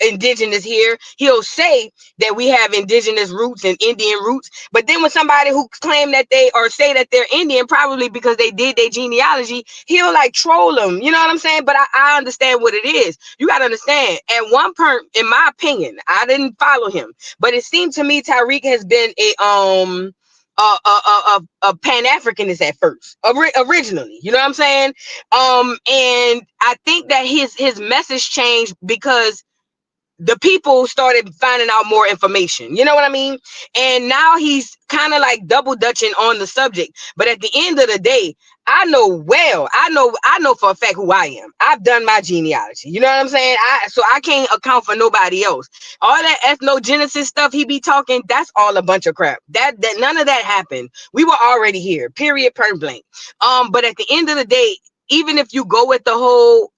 indigenous here. He'll say that we have indigenous roots and Indian roots, but then when somebody who claim that they or say that they're Indian, probably because they did their genealogy, he'll like troll them. You know what I'm saying? But I understand what it is. You got to understand. At one point, in my opinion, I didn't follow him, but it seemed to me Tariq has been a Pan-Africanist at first, originally. You know what I'm saying? And I think that his message changed because the people started finding out more information. You know what I mean? And now he's kind of like double dutching on the subject. But at the end of the day, I know for a fact who I am. I've done my genealogy. You know what I'm saying? So I can't account for nobody else. All that ethnogenesis stuff he be talking, that's all a bunch of crap. That none of that happened. We were already here. Period. Point blank. But at the end of the day, even if you go with the whole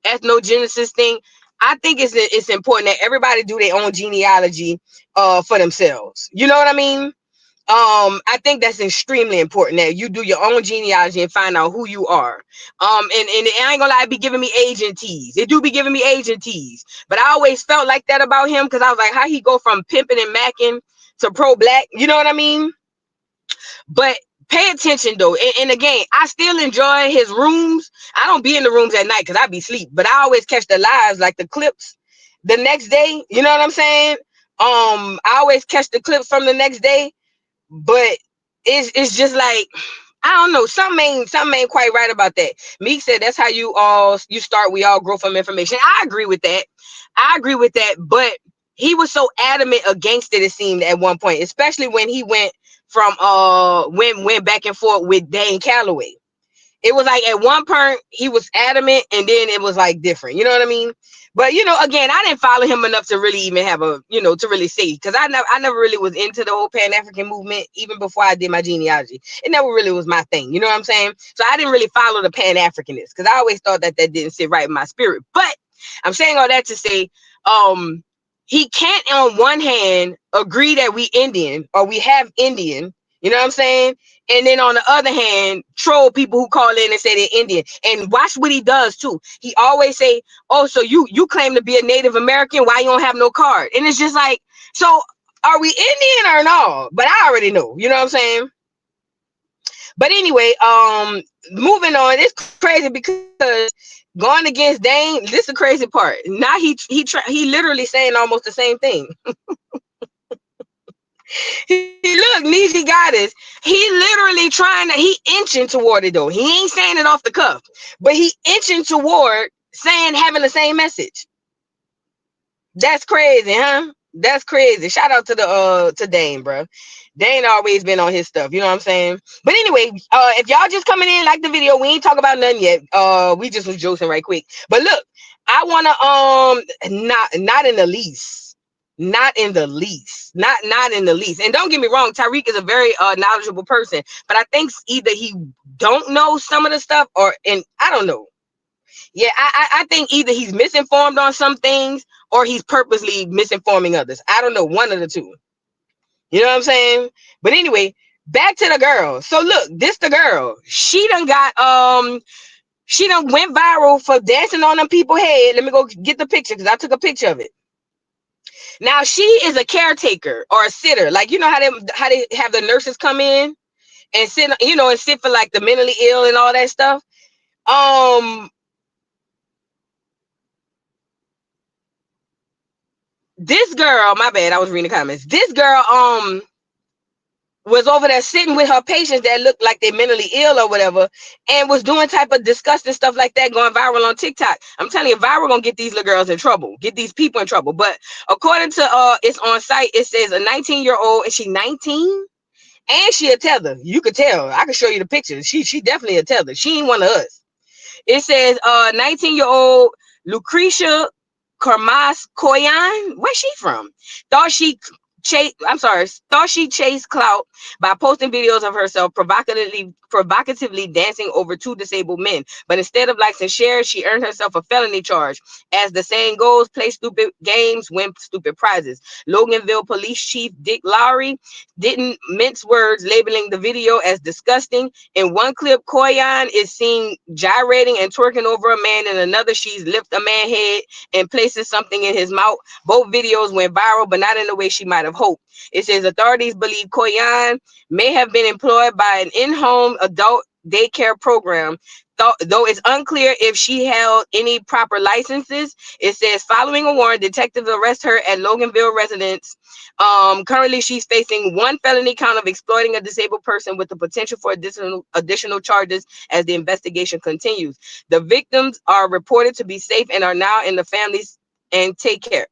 ethnogenesis thing, I think it's important that everybody do their own genealogy for themselves. You know what I mean? I think that's extremely important that you do your own genealogy and find out who you are. And I ain't gonna lie, it be giving me age and tease. It do be giving me age and tease. But I always felt like that about him because I was like, how he go from pimping and macking to pro-black? You know what I mean? But pay attention though. And again, I still enjoy his rooms. I don't be in the rooms at night because I be asleep, but I always catch the lives, like the clips the next day. You know what I'm saying? I always catch the clips from the next day, but it's just like, I don't know, something ain't quite right about that. Meek said that's how you start. We all grow from information. I agree with that. But he was so adamant against it seemed at one point, especially when he went from went back and forth with Dane Calloway. It was like at one point he was adamant and then it was like different. You know what I mean? But again, I didn't follow him enough to really even have to really say, because I never really was into the whole Pan-African movement even before I did my genealogy. It never really was my thing. You know what I'm saying? So I didn't really follow the Pan-Africanists because I always thought that didn't sit right in my spirit. But I'm saying all that to say, he can't on one hand agree that we Indian or we have Indian, you know what I'm saying? And then on the other hand, troll people who call in and say they're Indian. And watch what he does too. He always say, oh, so you claim to be a Native American, why you don't have no card? And it's just like, so are we Indian or no? But I already know, you know what I'm saying? But anyway, moving on, it's crazy because going against Dane, this is the crazy part. Now he literally saying almost the same thing. Look, Neezy Goddess, he literally he inching toward it though. He ain't saying it off the cuff, but he inching toward having the same message. That's crazy, huh? That's crazy. Shout out to Dane, bro. Dane always been on his stuff, you know what I'm saying? But anyway, if y'all just coming in like the video, we ain't talk about nothing yet. We just was joking right quick. But look, I wanna not in the least. Not in the least. And don't get me wrong, Tariq is a very knowledgeable person, but I think either he don't know some of the stuff and I don't know. Yeah, I think either he's misinformed on some things or he's purposely misinforming others. I don't know, one of the two. You know what I'm saying? But anyway, back to the girl. So look, this the girl. She done went viral for dancing on them people's head. Let me go get the picture because I took a picture of it. Now she is a caretaker or a sitter. Like, you know how they have the nurses come in and sit, and sit for like the mentally ill and all that stuff. This girl, my bad, I was reading the comments. This girl was over there sitting with her patients that looked like they're mentally ill or whatever, and was doing type of disgusting stuff like that, going viral on TikTok. I'm telling you, viral gonna get these little girls in trouble, get these people in trouble. But according to it's on site, it says a 19-year-old, and she 19, and she a tether. You could tell. I can show you the pictures. She definitely a tether. She ain't one of us. It says 19-year-old Lucretia Karmas Koyan. Where's she from? Thought she chased clout by posting videos of herself provocatively dancing over two disabled men. But instead of likes and shares, she earned herself a felony charge. As the saying goes, play stupid games, win stupid prizes. Loganville Police Chief Dick Lowry didn't mince words, labeling the video as disgusting. In one clip, Koyan is seen gyrating and twerking over a man. In another, she's lifted a man's head and places something in his mouth. Both videos went viral, but not in the way she might have hoped. It says authorities believe Koyan may have been employed by an in-home adult daycare program, though it's unclear if she held any proper licenses. It says following a warrant, detectives arrest her at Loganville residence. Currently, she's facing one felony count of exploiting a disabled person with the potential for additional charges as the investigation continues. The victims are reported to be safe and are now in the families and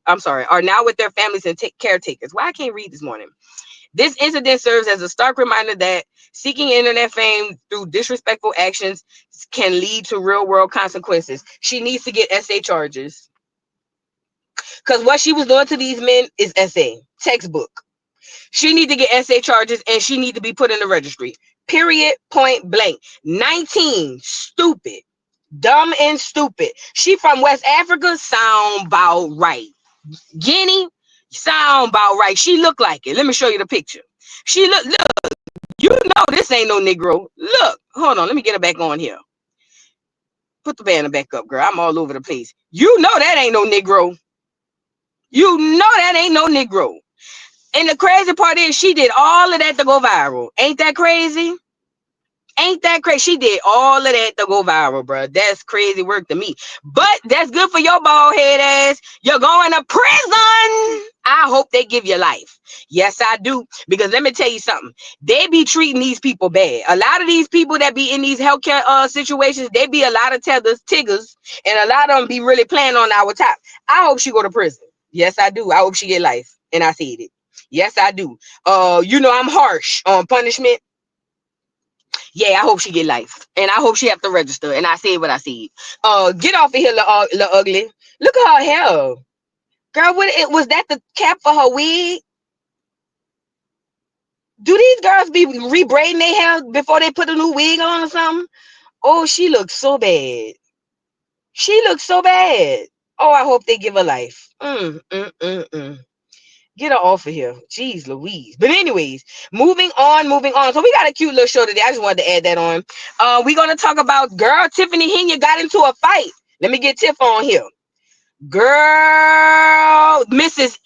are now with their families and caretakers. Why I can't read this morning? This incident serves as a stark reminder that seeking internet fame through disrespectful actions can lead to real-world consequences. She needs to get SA charges. Because what she was doing to these men is SA. Textbook. She need to get SA charges and she need to be put in the registry. Period. Point blank. 19. Stupid. Dumb and stupid. She from West Africa? Sound about right. Guinea? Sound about right. She look like it. Let me show you the picture. She look, you know this ain't no Negro. Look, hold on. Let me get her back on here. Put the banner back up, girl. I'm all over the place. You know that ain't no Negro. You know that ain't no Negro. And the crazy part is she did all of that to go viral. Ain't that crazy? Ain't that crazy? She did all of that to go viral, bro. That's crazy work to me. But that's good for your bald head ass. You're going to prison. I hope they give you life. Yes, I do. Because let me tell you something. They be treating these people bad. A lot of these people that be in these healthcare situations, they be a lot of tiggers, and a lot of them be really playing on our top. I hope she go to prison. Yes, I do. I hope she get life. And I said it. Yes, I do. I'm harsh on punishment. Yeah, I hope she get life. And I hope she have to register. And I said what I said. Get off of here, little ugly. Look at her hair. Girl, was that the cap for her wig? Do these girls be rebraiding their hair before they put a new wig on or something? Oh, she looks so bad. She looks so bad. Oh, I hope they give her life. Get her off of here. Jeez Louise. But anyways, moving on. So we got a cute little show today. I just wanted to add that on. We're going to talk about girl Tiffany Henyard got into a fight. Let me get Tiff on here. Girl, Mrs.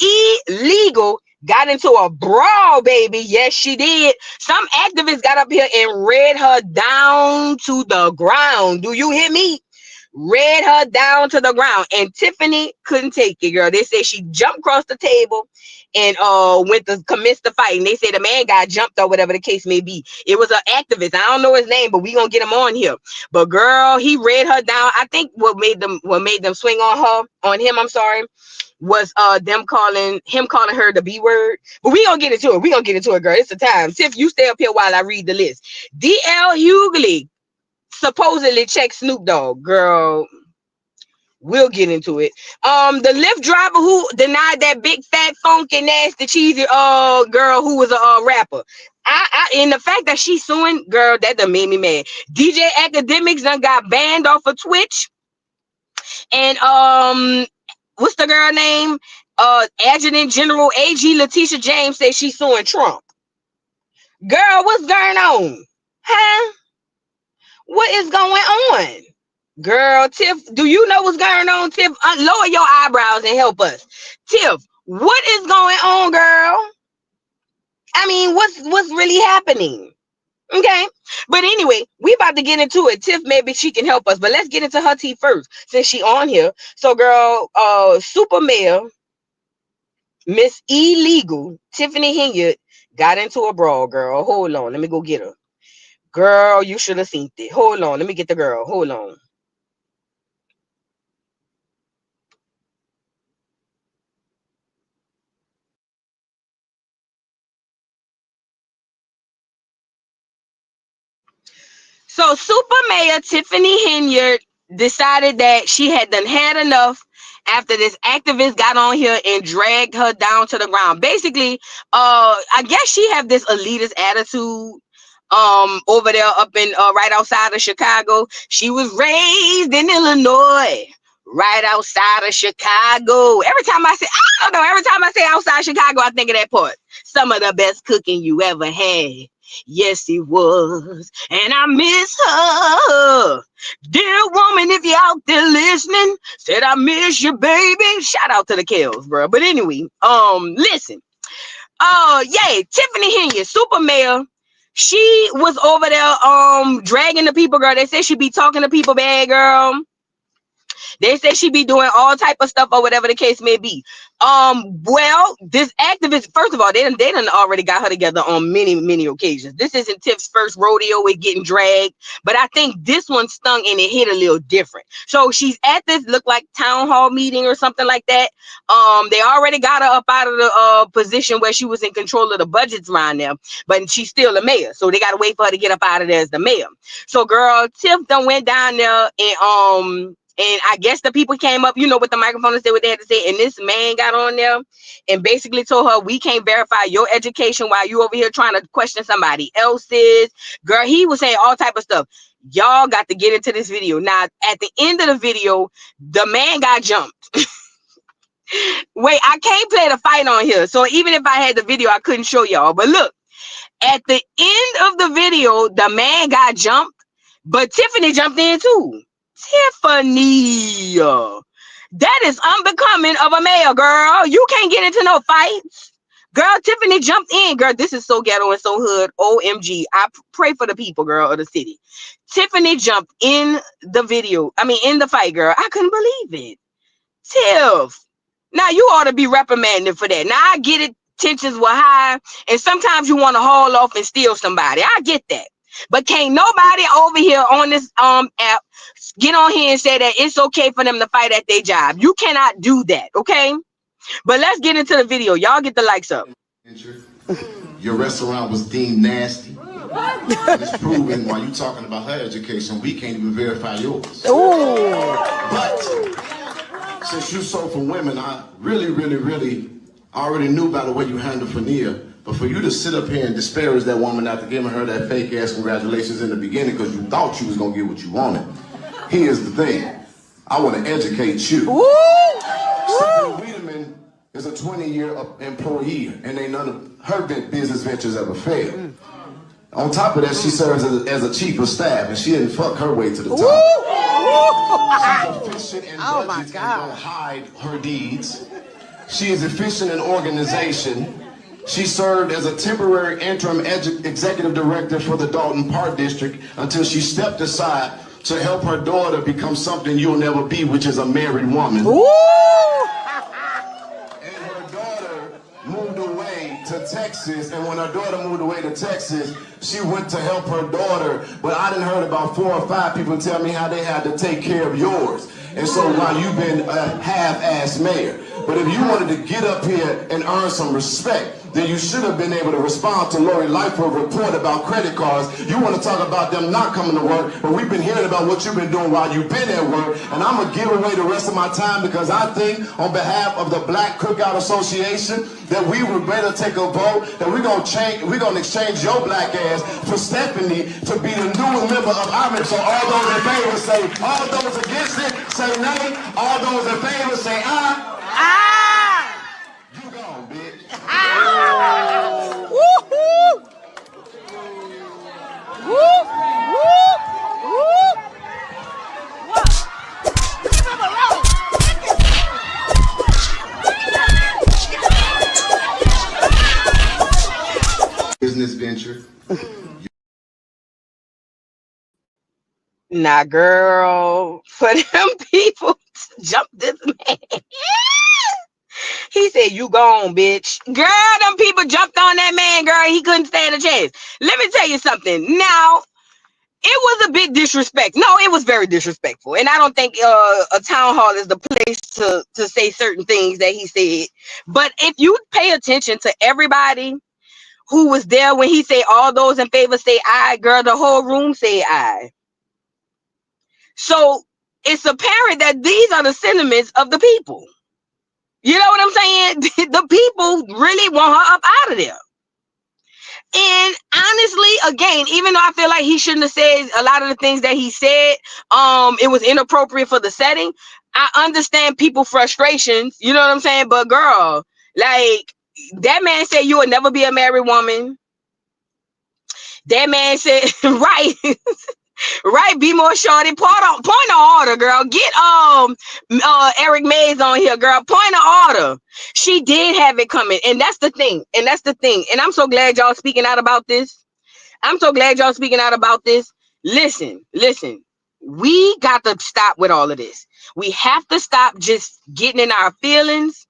Illegal got into a brawl, baby. Yes, she did. Some activists got up here and read her down to the ground. Do you hear me? Read her down to the ground, and Tiffany couldn't take it, girl. They say she jumped across the table and went to commence the fight. And they say the man got jumped or whatever the case may be. It was an activist. I don't know his name, but we gonna get him on here. But girl, he read her down. I think what made them swing on him, I'm sorry, was them calling her the B word. But we gonna get into it. Girl. It's the time. Tiff, you stay up here while I read the list. DL Hughely supposedly checked Snoop Dogg. Girl, we'll get into it. The Lyft driver who denied that big fat funky nasty cheesy girl who was a rapper. In the fact that she's suing, girl, that done made me mad. DJAkademiks done got banned off of Twitch. And what's the girl name? Adjutant General AG Leticia James says she's suing Trump. Girl, what's going on? Huh? What is going on? Girl, Tiff, do you know what's going on, Tiff? Lower your eyebrows and help us. Tiff, what is going on, girl? I mean, what's really happening? Okay. But anyway, we about to get into it. Tiff, maybe she can help us. But let's get into her tea first, since she on here. So, girl, Super Mayor, Miss Illegal, Tiffany Henyard, got into a brawl, girl. Hold on. Let me go get her. Girl, you should have seen it. Hold on. Let me get the girl. Hold on. So Super Mayor Tiffany Henyard decided that she had done had enough after this activist got on here and dragged her down to the ground. Basically, I guess she have this elitist attitude over there up in right outside of Chicago. She was raised in Illinois, right outside of Chicago. Every time I say outside Chicago, I think of that part. Some of the best cooking you ever had. Yes, it was. And I miss her. Dear woman, if you're out there listening, said I miss you, baby. Shout out to the Kells, bro. But anyway, listen. Yeah, Tiffany Henyard, super mayor. She was over there dragging the people, girl. They said she be talking to people bad, girl. They say she be doing all type of stuff or whatever the case may be. Well, this activist, first of all, they done already got her together on many occasions. This isn't Tiff's first rodeo with getting dragged, but I think this one stung and it hit a little different. So she's at this look like town hall meeting or something like that. They already got her up out of the position where she was in control of the budgets around there, but she's still the mayor, so they gotta wait for her to get up out of there as the mayor. So, girl, Tiff done went down there and I guess the people came up, with the microphone and said what they had to say. And this man got on there and basically told her, we can't verify your education while you over here trying to question somebody else's. Girl, he was saying all type of stuff. Y'all got to get into this video. Now, at the end of the video, the man got jumped. Wait, I can't play the fight on here. So even if I had the video, I couldn't show y'all. But look, at the end of the video, the man got jumped, but Tiffany jumped in too. Tiffany, that is unbecoming of a male, girl. You can't get into no fights. Girl, Tiffany jumped in, girl. This is so ghetto and so hood. OMG. I pray for the people, girl, of the city. Tiffany jumped in the in the fight, girl. I couldn't believe it. Tiff. Now, you ought to be reprimanded for that. Now, I get it. Tensions were high, and sometimes you want to haul off and steal somebody. I get that. But can't nobody over here on this app get on here and say that it's okay for them to fight at their job. You cannot do that, okay? But let's get into the video. Y'all get the likes up. Your restaurant was deemed nasty. And it's proven while you talking about her education, we can't even verify yours. Ooh. But since you sold for women, I really already knew by the way you handled Henyard. But for you to sit up here and disparage that woman after giving her that fake ass congratulations in the beginning because you thought you was gonna get what you wanted. Here's the thing. I want to educate you. Stephanie Wiedemann is a 20-year employee and ain't none of her business ventures ever failed. On top of that, she serves as a chief of staff and she didn't fuck her way to the top. She's efficient in budgets and don't hide her deeds. She is efficient in organization. She served as a temporary interim executive director for the Dalton Park District until she stepped aside to help her daughter become something you'll never be, which is a married woman. Ooh. And her daughter moved away to Texas, and when her daughter moved away to Texas, she went to help her daughter, but I done heard about 4 or 5 people tell me how they had to take care of yours. And so while you've been a half-ass mayor, but if you wanted to get up here and earn some respect, then you should have been able to respond to Lori Lightfoot's report about credit cards. You want to talk about them not coming to work, but we've been hearing about what you've been doing while you've been at work, and I'm going to give away the rest of my time because I think on behalf of the Black Cookout Association that we would better take a vote that we're going to exchange your black ass for Stephanie to be the new member of our. So all those in favor say, all those against it say nay, all those in favor say aye. Aye. You gone, bitch. Woo-hoo! Woo! Business venture. Nah, girl, for them people to jump this man. He said, you gone, bitch. Girl, them people jumped on that man, girl. He couldn't stand a chance. Let me tell you something. Now, it was a bit disrespectful. No, it was very disrespectful. And I don't think a town hall is the place to say certain things that he said. But if you pay attention to everybody who was there when he said all those in favor say aye, girl, the whole room say aye. So it's apparent that these are the sentiments of the people. You know what I'm saying? The people really want her up out of there. And honestly, again, even though I feel like he shouldn't have said a lot of the things that he said, it was inappropriate for the setting. I understand people frustrations, you know what I'm saying? But girl, like, that man said you would never be a married woman. That man said, right, right, be more shorty. Point of order, girl. Get Eric Mays on here, girl. Point of order. She did have it coming, and that's the thing. And I'm so glad y'all speaking out about this. Listen. We got to stop with all of this. We have to stop just getting in our feelings,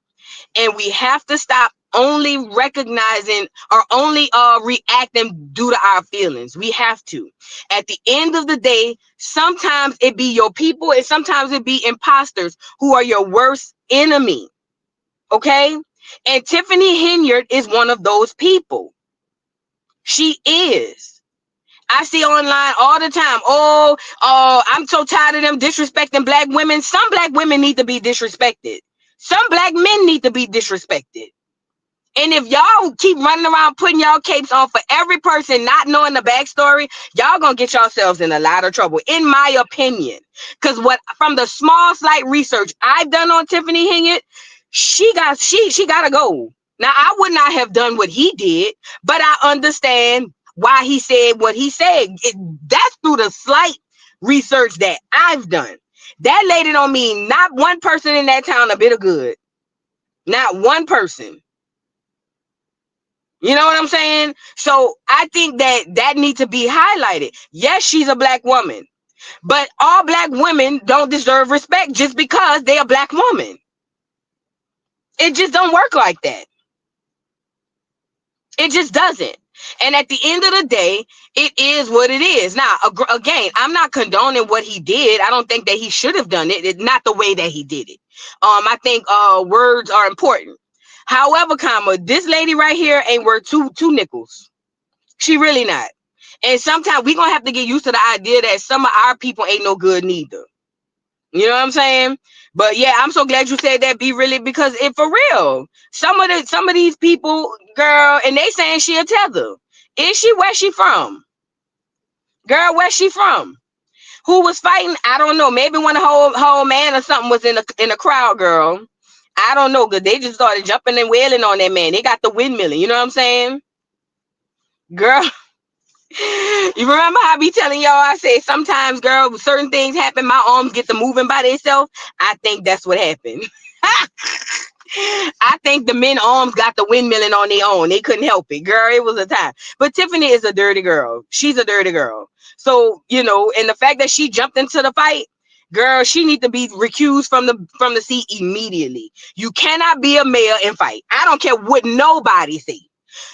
and we have to stop only recognizing or only reacting due to our feelings. We have to. At the end of the day, sometimes it be your people and sometimes it be imposters who are your worst enemy. Okay? And Tiffany Henyard is one of those people. She is. I see online all the time. Oh, I'm so tired of them disrespecting black women. Some black women need to be disrespected. Some black men need to be disrespected. And if y'all keep running around putting y'all capes on for every person, not knowing the backstory, y'all gonna get yourselves in a lot of trouble, in my opinion. Because from the small, slight research I've done on Tiffany Henyard, she gotta go. Now, I would not have done what he did, but I understand why he said what he said. That's through the slight research that I've done. That lady don't mean not one person in that town a bit of good. Not one person. You know what I'm saying? So I think that needs to be highlighted. Yes, she's a black woman, but all black women don't deserve respect just because they're a black woman. It just don't work like that. It just doesn't. And at the end of the day, it is what it is. Now, again, I'm not condoning what he did. I don't think that he should have done it. Not the way that he did it. I think words are important. However, this lady right here ain't worth two nickels. She really not. And sometimes we're gonna have to get used to the idea that some of our people ain't no good neither. You know what I'm saying? But yeah, I'm so glad you said that, be really, because if for real, some of these people, girl, and they saying she a tether. Is she? Where she from? Girl, where she from? Who was fighting? I don't know. Maybe when the whole man or something was in the crowd, girl. I don't know, because they just started jumping and wailing on that man. They got the windmilling, you know what I'm saying? Girl. You remember how I be telling y'all, I say sometimes, girl, certain things happen, my arms get to moving by themselves. I think that's what happened. I think the men arms got the windmilling on their own. They couldn't help it. Girl, it was a time. But Tiffany is a dirty girl. She's a dirty girl. So, you know, and the fact that she jumped into the fight, girl, she need to be recused from the seat immediately. You cannot be a mayor and fight. I don't care what nobody say.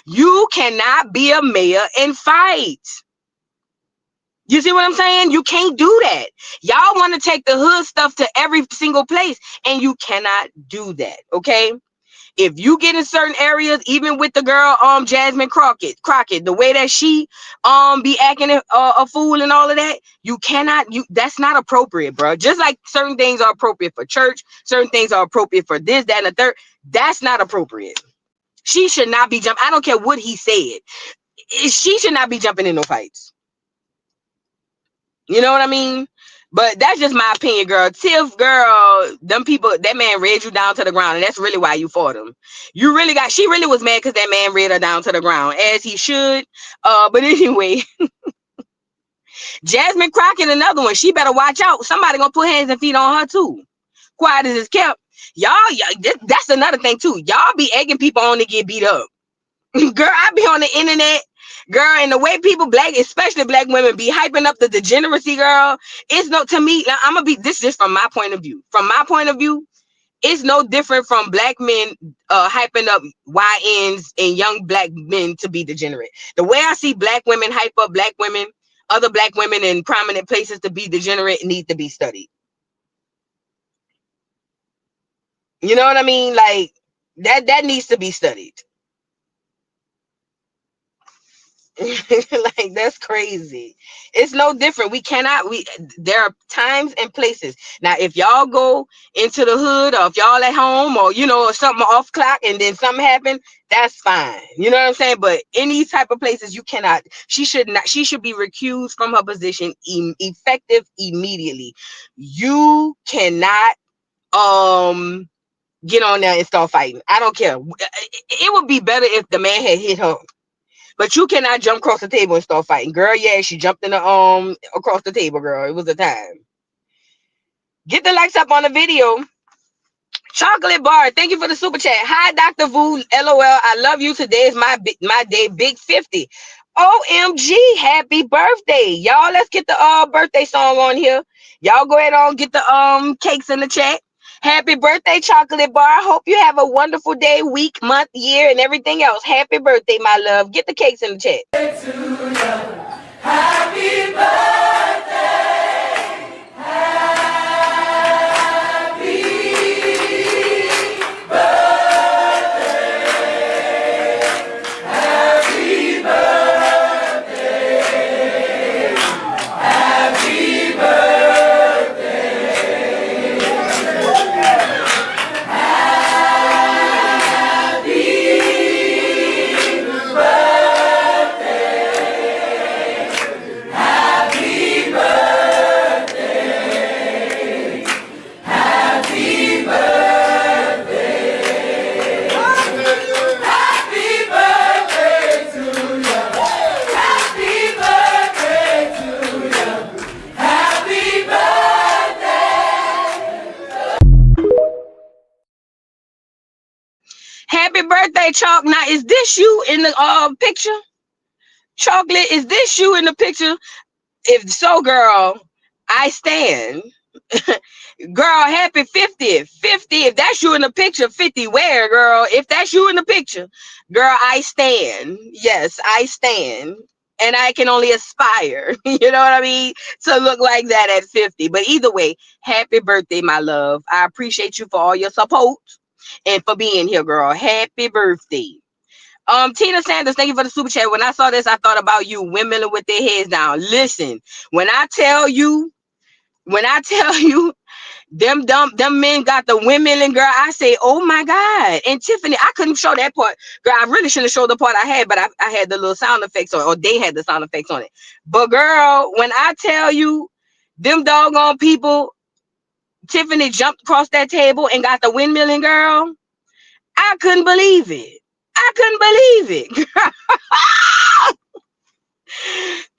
You cannot be a mayor and fight. You see what I'm saying? You can't do that. Y'all want to take the hood stuff to every single place, and you cannot do that, okay? If you get in certain areas, even with the girl, Jasmine Crockett, the way that she be acting a fool and all of that, you cannot. That's not appropriate, bro. Just like certain things are appropriate for church, certain things are appropriate for this, that, and the third. That's not appropriate. She should not be jumping. I don't care what he said. She should not be jumping in no fights. You know what I mean? But that's just my opinion, girl. Tiff, girl, them people, that man read you down to the ground, and that's really why you fought him. She really was mad because that man read her down to the ground, as he should. But anyway, Jasmine Crockett, another one. She better watch out. Somebody gonna put hands and feet on her too. Quiet as it's kept. Y'all, that's another thing too. Y'all be egging people on to get beat up. Girl, I be on the internet, girl, and the way people, especially black women, be hyping up the degeneracy, girl. It's no, to me, this is just from my point of view. From my point of view, it's no different from black men hyping up YNs and young black men to be degenerate. The way I see black women hype up black women, other black women in prominent places to be degenerate, need to be studied. You know what I mean? Like, that needs to be studied. Like, that's crazy. It's no different. There are times and places. Now, if y'all go into the hood, or if y'all at home, or or something off clock, and then something happen, that's fine. You know what I'm saying? But any type of places, you cannot. She should not. She should be recused from her position, effective immediately. You cannot get on there and start fighting. I don't care. It would be better if the man had hit her. But you cannot jump across the table and start fighting. Girl, yeah, she jumped in the across the table, girl. It was a time. Get the likes up on the video. Chocolate bar, thank you for the super chat. Hi, Dr. Vu. LOL. I love you. Today is my day. Big 50. OMG, happy birthday. Y'all, let's get the birthday song on here. Y'all go ahead on, get the cakes in the chat. Happy birthday, chocolate bar. Hope you have a wonderful day, week, month, year, and everything else. Happy birthday, my love. Get the cakes in the chat. Happy birthday. Happy birthday, Chalk. Now, is this you in the picture? Chocolate, is this you in the picture? If so, girl, I stand. Girl, happy 50th. 50, if that's you in the picture, 50 where, girl? If that's you in the picture, girl, I stand. Yes, I stand. And I can only aspire, you know what I mean, to look like that at 50. But either way, happy birthday, my love. I appreciate you for all your support and for being here, girl. Happy birthday. Tina Sanders, thank you for the super chat. When I saw this, I thought about you, women with their heads down. Listen, when I tell you, them men got the women, and girl, I say, oh my God. And Tiffany, I couldn't show that part. Girl, I really shouldn't have showed the part I had, but I had the little sound effects on it, or they had the sound effects on it. But girl, when I tell you, them doggone people, Tiffany jumped across that table and got the windmilling, girl, I couldn't believe it. I couldn't believe it.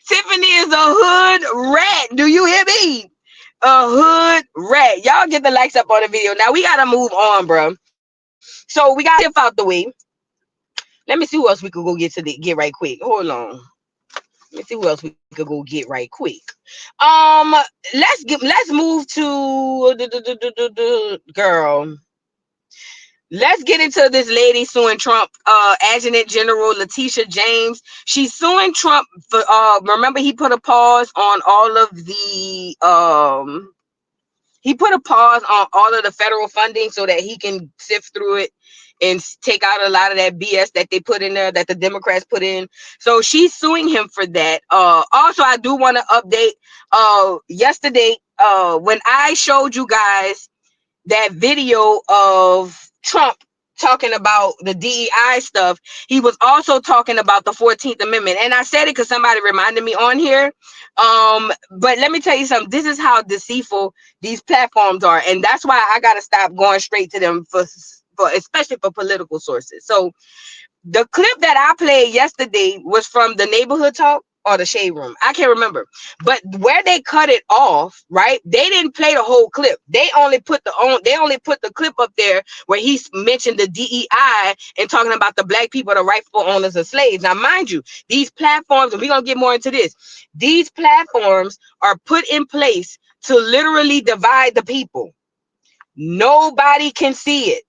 Tiffany is a hood rat. Do you hear me? A hood rat. Y'all get the likes up on the video. Now we gotta move on, bro. So we got Tiff out the way. Let me see who else we could go get right quick. Hold on. Let me see who else we could go get right quick. Let's move to girl. Let's get into this lady suing Trump, Adjutant General Leticia James. She's suing Trump for remember he put a pause on all of the federal funding so that he can sift through it and take out a lot of that BS that they put in there, that the Democrats put in. So she's suing him for that. Also, I do want to update yesterday when I showed you guys that video of Trump talking about the DEI stuff, he was also talking about the 14th Amendment. And I said it because somebody reminded me on here. But let me tell you something. This is how deceitful these platforms are. And that's why I got to stop going straight to them for especially for political sources. So the clip that I played yesterday was from the Neighborhood Talk or the Shade Room. I can't remember. But where they cut it off, right? They didn't play the whole clip. They only put the clip up there where he mentioned the DEI and talking about the black people, the rightful owners of slaves. Now, mind you, these platforms, and we're going to get more into this, these platforms are put in place to literally divide the people. Nobody can see it.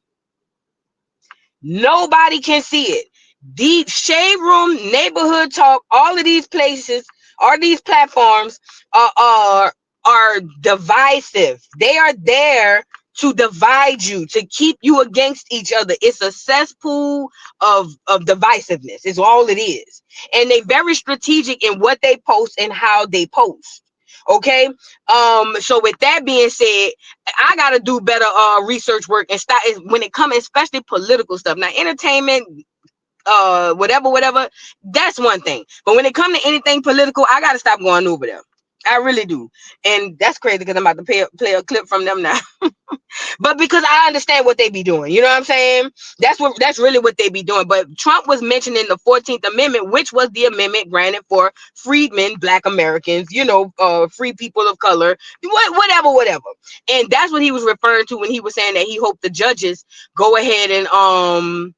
Nobody can see it. The Shade Room, Neighborhood Talk, all of these places, all these platforms are divisive. They are there to divide you, to keep you against each other. It's a cesspool of divisiveness. It's all it is. And they very strategic in what they post and how they post. Okay. So with that being said, I gotta do better research work and start when it comes, especially political stuff. Now, entertainment, whatever, that's one thing. But when it comes to anything political, I gotta stop going over there. I really do. And that's crazy because I'm about to play a clip from them now. But because I understand what they be doing, you know what I'm saying? That's really what they be doing. But Trump was mentioning the 14th Amendment, which was the amendment granted for freedmen, Black Americans, free people of color, whatever. And that's what he was referring to when he was saying that he hoped the judges go ahead and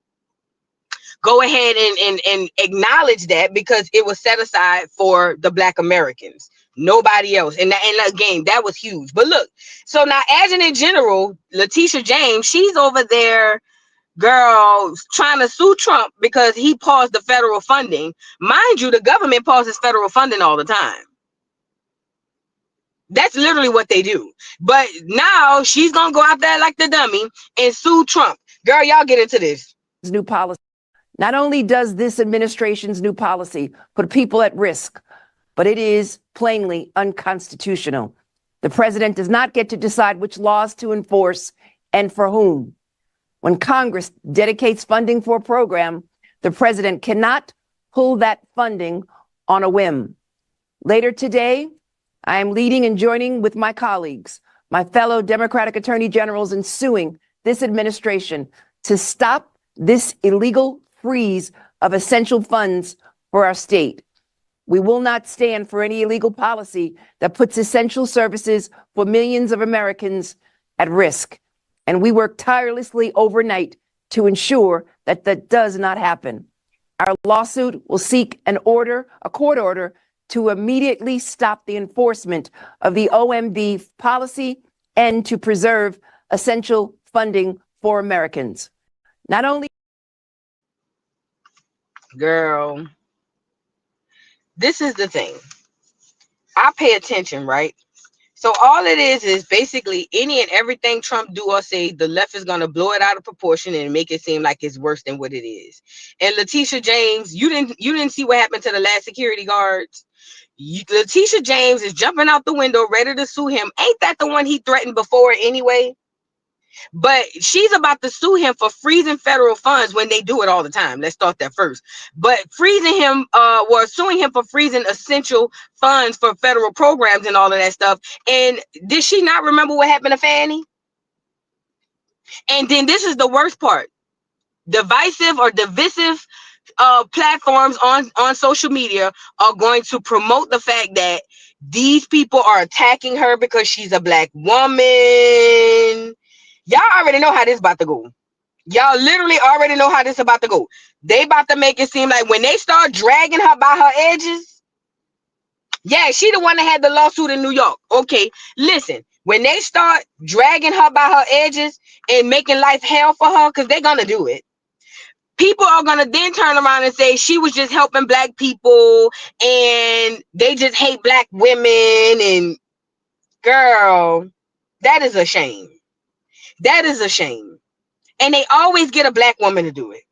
acknowledge that, because it was set aside for the Black Americans, nobody else. And again, that was huge. But look, so now Adjutant General Leticia James, she's over there, girl, trying to sue Trump because he paused the federal funding. Mind you, the government pauses federal funding all the time. That's literally what they do. But now she's gonna go out there like the dummy and sue Trump. Girl, y'all get into this. New policy. Not only does this administration's new policy put people at risk, but it is plainly unconstitutional. The president does not get to decide which laws to enforce and for whom. When Congress dedicates funding for a program, the president cannot pull that funding on a whim. Later today, I am leading and joining with my colleagues, my fellow Democratic attorney generals, in suing this administration to stop this illegal freeze of essential funds for our state. We will not stand for any illegal policy that puts essential services for millions of Americans at risk. And we work tirelessly overnight to ensure that that does not happen. Our lawsuit will seek a court order to immediately stop the enforcement of the OMB policy and to preserve essential funding for Americans. Not only Girl, this is the thing. I pay attention, right? So all it is basically any and everything Trump do or say, the left is gonna blow it out of proportion and make it seem like it's worse than what it is. And Leticia James, you didn't see what happened to the last security guards. Leticia James is jumping out the window, ready to sue him. Ain't that the one he threatened before anyway? But she's about to sue him for freezing federal funds when they do it all the time. Let's start that first. But freezing him, suing him for freezing essential funds for federal programs and all of that stuff. And did she not remember what happened to Fannie? And then this is the worst part. Divisive platforms on social media are going to promote the fact that these people are attacking her because she's a Black woman. Y'all already know how this about to go. Y'all literally already know how this about to go. They about to make it seem like when they start dragging her by her edges, yeah, she the one that had the lawsuit in New York. Okay, listen, when they start dragging her by her edges and making life hell for her, because they're gonna do it, people are gonna then turn around and say she was just helping Black people and they just hate Black women. And girl, that is a shame. That is a shame. And they always get a Black woman to do it.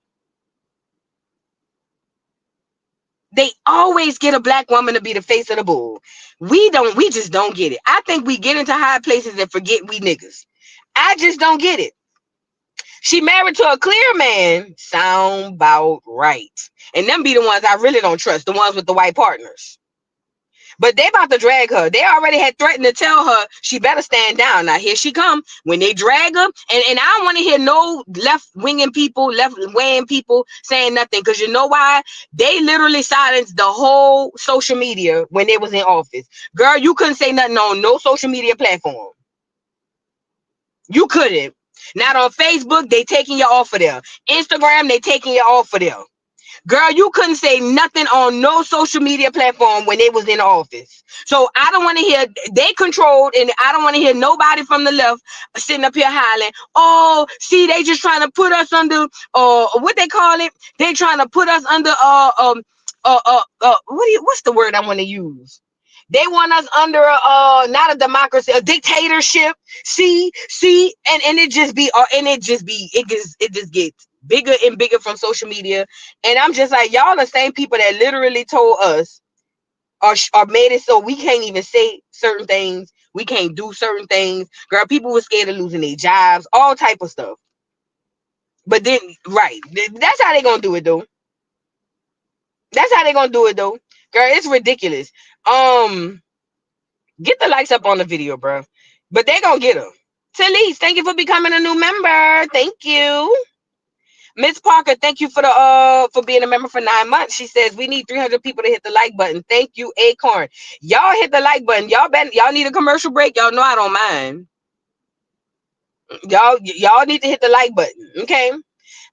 They always get a Black woman to be the face of the bull. We just don't get it. I think we get into high places and forget we niggas. I just don't get it. She married to a clear man. Sound about right. And them be the ones I really don't trust, the ones with the white partners. But they about to drag her. They already had threatened to tell her she better stand down. Now here she come. When they drag her, and I don't want to hear no left-wing people saying nothing, because you know why? They literally silenced the whole social media when they was in office. Girl, you couldn't say nothing on no social media platform. You couldn't. Not on Facebook, they taking you off of there. Instagram, they taking you off of there. Girl, you couldn't say nothing on no social media platform when they was in office. So I don't want to hear, they controlled, and I don't want to hear nobody from the left sitting up here hollering, oh, see, they just trying to put us under, what they call it? They trying to put us under, what's the word I want to use? They want us under not a democracy, a dictatorship. See, and it just be, it just gets bigger and bigger from social media. And I'm just like, y'all the same people that literally told us or made it so we can't even say certain things, we can't do certain things. Girl, people were scared of losing their jobs, all type of stuff. But then, right, that's how they gonna do it though. That's how they gonna do it though. Girl, it's ridiculous. Get the likes up on the video, bro. But they gonna get them. Talise, thank you for becoming a new member. Thank you. Miss Parker, thank you for being a member for 9 months. She says we need 300 people to hit the like button. Thank you, Acorn. Y'all hit the like button. Y'all need a commercial break. Y'all know I don't mind. Y'all need to hit the like button. Okay.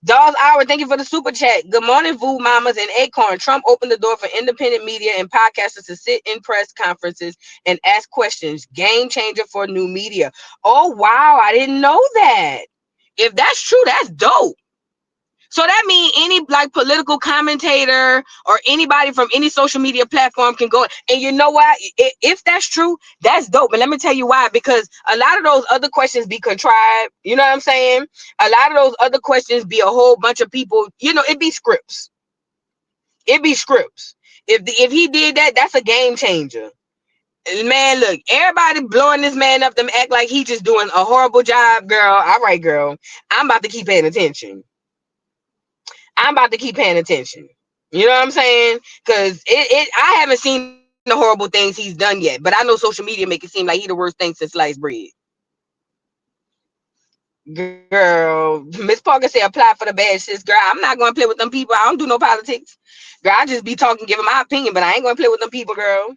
Dawes Hour, thank you for the super chat. Good morning, Voo Mamas and Acorn. Trump opened the door for independent media and podcasters to sit in press conferences and ask questions. Game changer for new media. Oh, wow. I didn't know that. If that's true, that's dope. So that means any like political commentator or anybody from any social media platform can go. And you know what? If that's true, that's dope. But let me tell you why. Because a lot of those other questions be contrived. You know what I'm saying? A lot of those other questions be a whole bunch of people. You know, it be scripts. It be scripts. If he did that, that's a game changer. Man, look, everybody blowing this man up to act like he just doing a horrible job, girl. All right, girl. I'm about to keep paying attention. I'm about to keep paying attention. You know what I'm saying? Because I haven't seen the horrible things he's done yet, but I know social media make it seem like he the worst thing since sliced bread. Girl, Miss Parker said apply for the badge, sis. Girl, I'm not going to play with them people. I don't do no politics. Girl, I just be talking, giving my opinion, but I ain't going to play with them people, girl.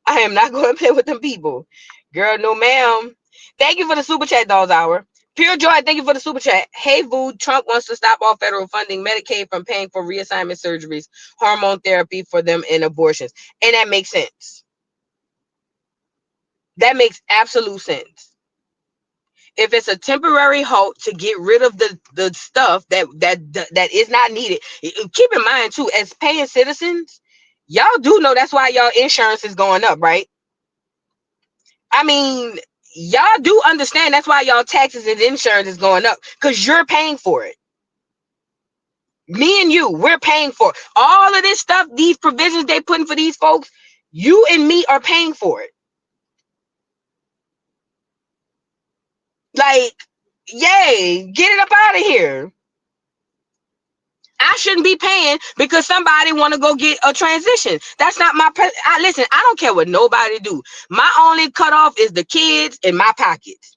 I am not going to play with them people. Girl, no ma'am. Thank you for the super chat, Dolls Hour. Pure Joy, thank you for the super chat. Hey, Voo, Trump wants to stop all federal funding, Medicaid from paying for reassignment surgeries, hormone therapy for them, and abortions. And that makes sense. That makes absolute sense. If it's a temporary halt to get rid of the stuff that is not needed, keep in mind, too, as paying citizens, y'all do know that's why y'all insurance is going up, right? I mean, y'all do understand that's why y'all taxes and insurance is going up, because you're paying for it. Me and you, we're paying for it. All of this stuff, these provisions they putting for these folks, you and me are paying for it. Like, yay, get it up out of here. I shouldn't be paying because somebody want to go get a transition. That's not my listen, I don't care what nobody do. My only cutoff is the kids in my pockets.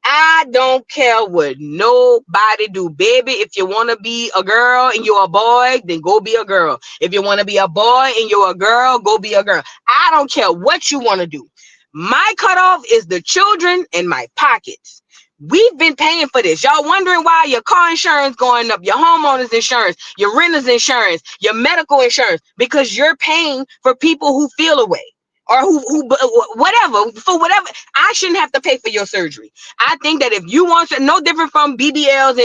I don't care what nobody do, baby. If you want to be a girl and you're a boy, then go be a girl. If you want to be a boy and you're a girl, go be a girl. I don't care what you want to do. My cutoff is the children in my pockets. We've been paying for this. Y'all wondering why your car insurance going up, your homeowner's insurance, your renter's insurance, your medical insurance, because you're paying for people who feel away. Or who whatever, for whatever. I shouldn't have to pay for your surgery. I think that if you want to, no different from BBLs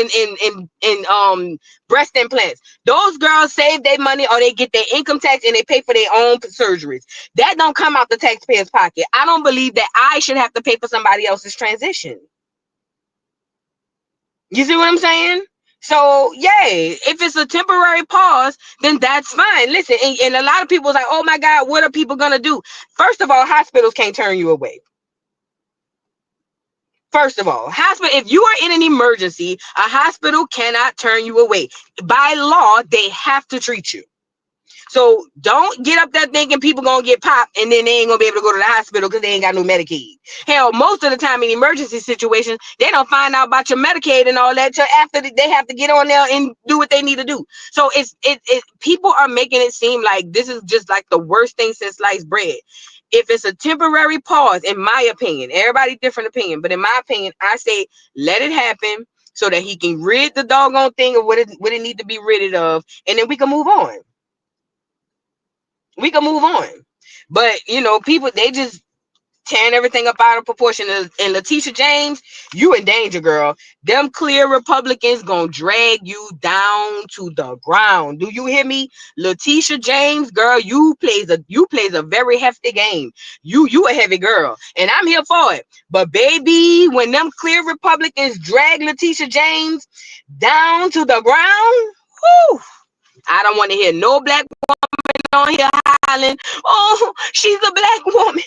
and breast implants. Those girls save their money or they get their income tax and they pay for their own surgeries. That don't come out the taxpayer's pocket. I don't believe that I should have to pay for somebody else's transition. You see what I'm saying? So, yay, if it's a temporary pause, then that's fine. Listen, and a lot of people are like, oh my God, what are people going to do? First of all, hospitals can't turn you away. First of all, hospital, if you are in an emergency, a hospital cannot turn you away. By law, they have to treat you. So don't get up there thinking people gonna get popped and then they ain't gonna be able to go to the hospital because they ain't got no Medicaid. Hell, most of the time in emergency situations, they don't find out about your Medicaid and all that till after they have to get on there and do what they need to do. So people are making it seem like this is just like the worst thing since sliced bread. If it's a temporary pause, in my opinion, everybody different opinion, but in my opinion, I say let it happen so that he can rid the doggone thing of what it need to be rid of, and then we can move on. We can move on. But, you know, people, they just tearing everything up out of proportion. And Leticia James, you in danger, girl. Them clear Republicans gonna drag you down to the ground. Do you hear me? Leticia James, girl, you plays a very hefty game. You a heavy girl, and I'm here for it. But baby, when them clear Republicans drag Leticia James down to the ground, whew, I don't want to hear no black woman on here hollering, oh, she's a black woman.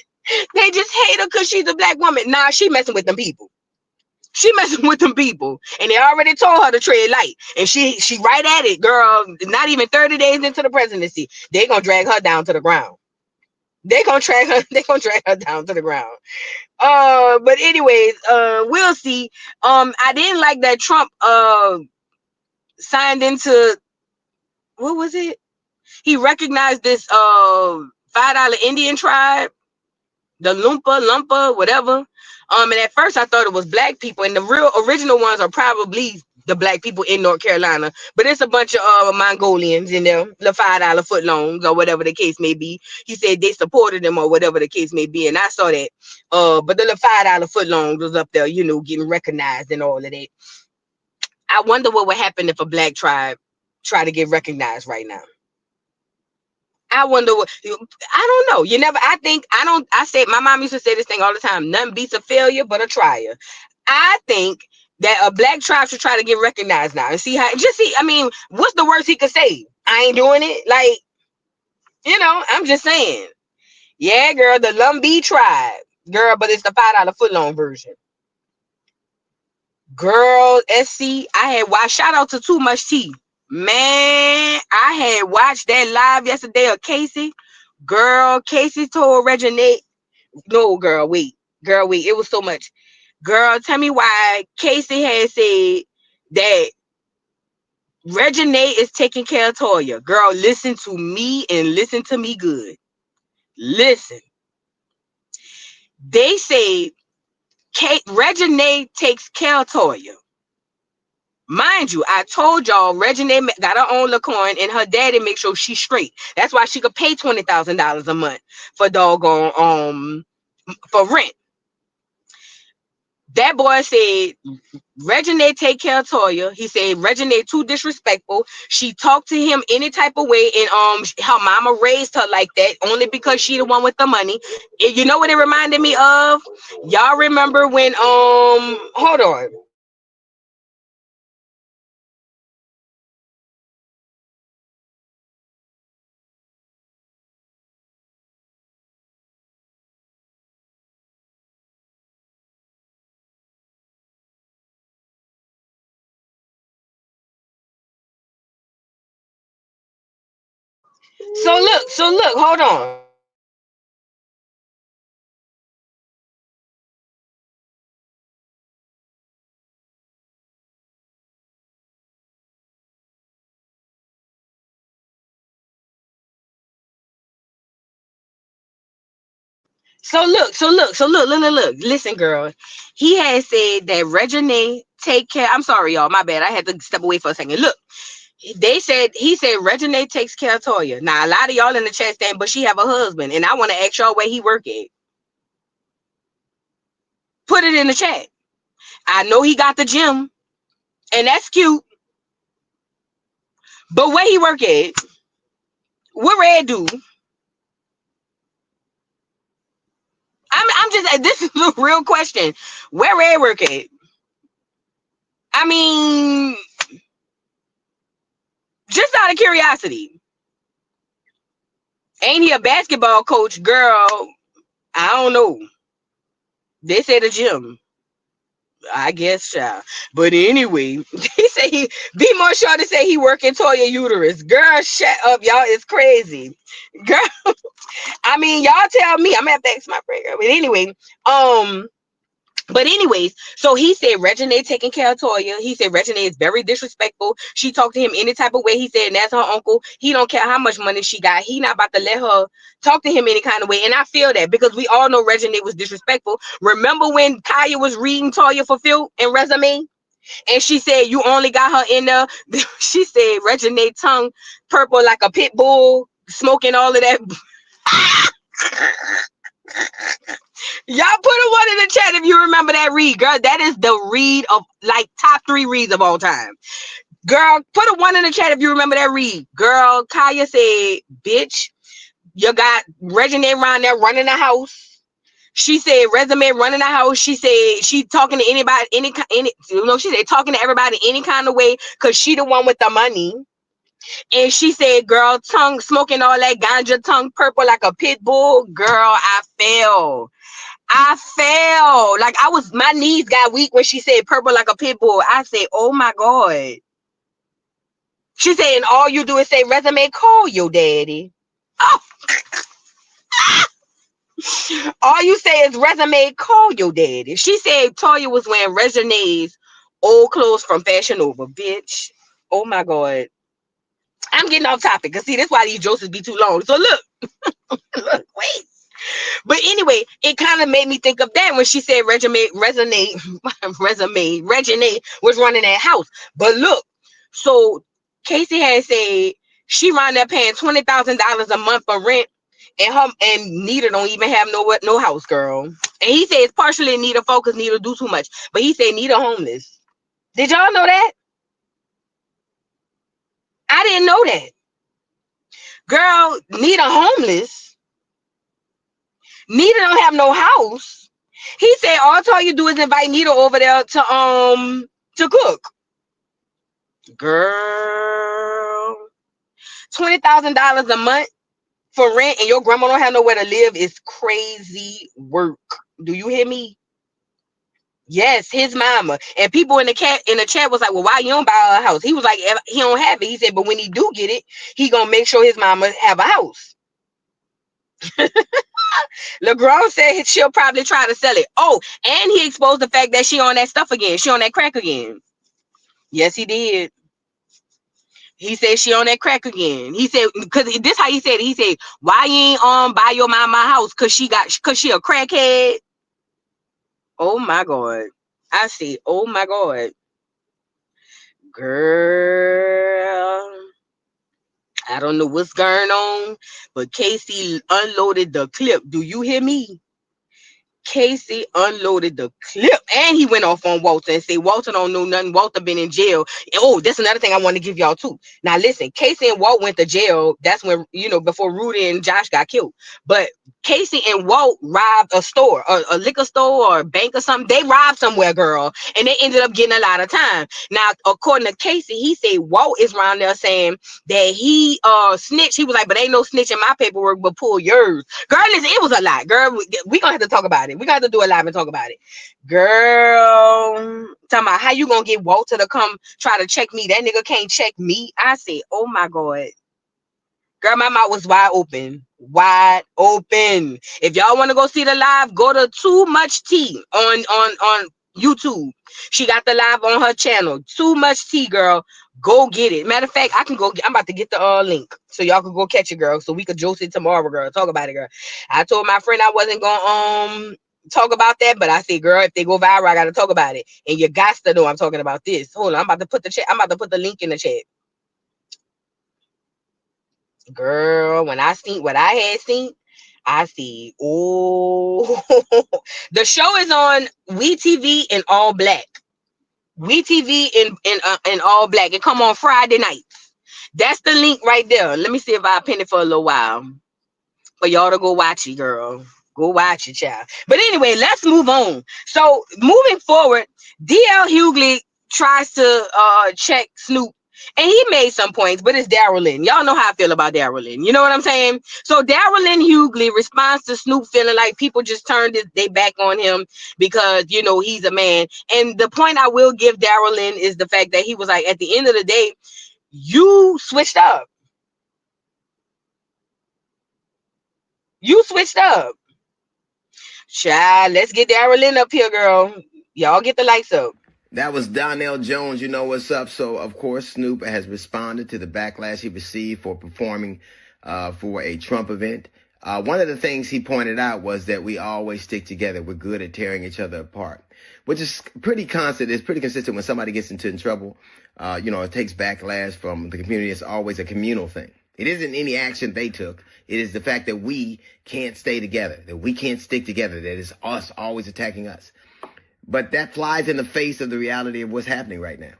They just hate her because she's a black woman. Nah, she messing with them people. She messing with them people. And they already told her to tread light. And she right at it, girl. Not even 30 days into the presidency. They gonna drag her down to the ground. They gonna drag her down to the ground. But anyways, we'll see. I didn't like that Trump signed into, what was it? He recognized this $5 Indian tribe, the Lumpa, whatever. And at first I thought it was black people, and the real original ones are probably the black people in North Carolina, but it's a bunch of Mongolians in there, the $5 footlongs or whatever the case may be. He said they supported them or whatever the case may be, and I saw that. But the $5 footlongs was up there, you know, getting recognized and all of that. I wonder what would happen if a black tribe try to get recognized right now. I wonder what, I don't know. I say, my mom used to say this thing all the time, nothing beats a failure but a trier. I think that a black tribe should try to get recognized now and see how, I mean, what's the worst he could say? I ain't doing it. Like, you know, I'm just saying. Yeah, girl, the Lumbee tribe. Girl, but it's the $5 footlong version. Girl, SC, I had watched, shout out to Too Much Tea. Man, I had watched that live yesterday of Casey. Girl, Casey told Reginae, no, girl, wait, it was so much. Girl, tell me why Casey had said that Reginae is taking care of Toya. Girl, listen to me and listen to me good. Listen. They say Reginae takes care of Toya. Mind you, I told y'all Reginae got her own LaCoin and her daddy make sure she's straight. That's why she could pay $20,000 a month for doggone for rent. That boy said Reginae take care of Toya. He said Reginae too disrespectful. She talked to him any type of way, and her mama raised her like that only because she the one with the money. You know what it reminded me of? Y'all remember when hold on. So look, hold on. So look. Listen, girl. He had said that Reginae take care. I'm sorry, y'all. My bad. I had to step away for a second. Look, he said Reginae takes care of Toya. Now a lot of y'all in the chat saying, but she have a husband, and I want to ask y'all where he work at. Put it in the chat. I know he got the gym, and that's cute. But where he work at? What Red do? I'm just, this is a real question. Where Red work at? I mean, just out of curiosity. Ain't he a basketball coach? Girl, I don't know. They said a gym. I guess, child. But anyway, he said he be more sure to say he working Toya uterus. Girl, shut up, y'all. It's crazy. Girl, I mean, y'all tell me. I'm gonna have to ask my prayer. But anyways, so he said Reginae taking care of Toya. He said Reginae is very disrespectful. She talked to him any type of way. He said, and that's her uncle. He don't care how much money she got. He not about to let her talk to him any kind of way. And I feel that because we all know Reginae was disrespectful. Remember when Kaya was reading Toya for Phil and Resume? And she said, you only got her in there. She said Reginae tongue purple like a pit bull, smoking all of that. Y'all put a one in the chat if you remember that read, girl. That is the read of like top 3 reads of all time. Girl, put a one in the chat if you remember that read. Girl, Kaya said, bitch, you got Regine around there running the house. She said, resume running the house. She said, she talking to anybody, she said, talking to everybody any kind of way because she the one with the money. And she said, girl, tongue smoking all that ganja, tongue purple like a pit bull. Girl, I fell. Like my knees got weak when she said purple like a pit bull. I said, oh my God. She said, and all you do is say, resume, call your daddy. Oh. All you say is resume, call your daddy. She said Toya was wearing Resume's old clothes from Fashion Nova, bitch. Oh my God. I'm getting off topic because see, that's why these Joces be too long. So look, wait. But anyway, it kind of made me think of that when she said Regine was running that house. But look, so Casey had said she round there paying $20,000 a month for rent, and Nita don't even have no house, girl. And he said it's partially Nita focus, Nita do too much, but he said Nita homeless. Did y'all know that? I didn't know that. Girl, Nita homeless. Nita don't have no house. He said all you do is invite Nita over there to cook. Girl, $20,000 a month for rent and your grandma don't have nowhere to live is crazy work. Do you hear me? Yes, his mama. And people in the chat was like, well, why you don't buy a house? He was like, he don't have it. He said, but when he do get it, he gonna make sure his mama have a house. LeGrand said she'll probably try to sell it. Oh, and he exposed the fact that she on that stuff again. She on that crack again. Yes, he did. He said she on that crack again. He said, because this how he said it. He said, why you ain't buy your mama house? Cause she a crackhead. Oh my God. I see. Oh my God. Girl. I don't know what's going on, but Casey unloaded the clip. Do you hear me? Casey unloaded the clip and he went off on Walter and said Walter don't know nothing. Walter been in jail. Oh, that's another thing I want to give y'all too. Now listen, Casey and Walt went to jail. That's when, before Rudy and Josh got killed. But Casey and Walt robbed a store, a liquor store or a bank or something. They robbed somewhere, girl, and they ended up getting a lot of time. Now, according to Casey, he said Walt is around there saying that he snitched. He was like, but ain't no snitch in my paperwork, but pull yours. Girl, listen, it was a lot. Girl, we gonna have to talk about it. We got to do a live and talk about it. Girl, talking about how you gonna get Walter to come try to check me. That nigga can't check me. I said, oh my God. Girl, my mouth was wide open. Wide open. If y'all want to go see the live, go to Too Much Tea on YouTube. She got the live on her channel. Too Much Tea, girl. Go get it. Matter of fact, I'm about to get the link so y'all can go catch it, girl. So we could Joce it tomorrow, girl. Talk about it, girl. I told my friend I wasn't gonna talk about that, but I said, girl, if they go viral, I gotta talk about it. And you got to know I'm talking about this. Hold on, I'm about to put the link in the chat. Girl, when I seen what I had seen, I see. Oh, the show is on WeTV in all black. WeTV in all black. It come on Friday nights. That's the link right there. Let me see if I pin it for a little while for y'all to go watch it, girl. Go watch it, child. But anyway, let's move on. So moving forward, DL Hughely tries to check Snoop. And he made some points, but it's Darylyn. Y'all know how I feel about Darylyn. You know what I'm saying? So Darylyn Hughely responds to Snoop feeling like people just turned their back on him because, he's a man. And the point I will give Darylyn is the fact that he was like, at the end of the day, you switched up. You switched up. Child, let's get Darylyn up here, girl. Y'all get the lights up. That was Donnell Jones. You know what's up. So, of course, Snoop has responded to the backlash he received for performing for a Trump event. One of the things he pointed out was that we always stick together. We're good at tearing each other apart, which is pretty constant. It's pretty consistent when somebody gets into trouble. It takes backlash from the community. It's always a communal thing. It isn't any action they took. It is the fact that we can't stay together, that we can't stick together, that it's us always attacking us. But that flies in the face of the reality of what's happening right now.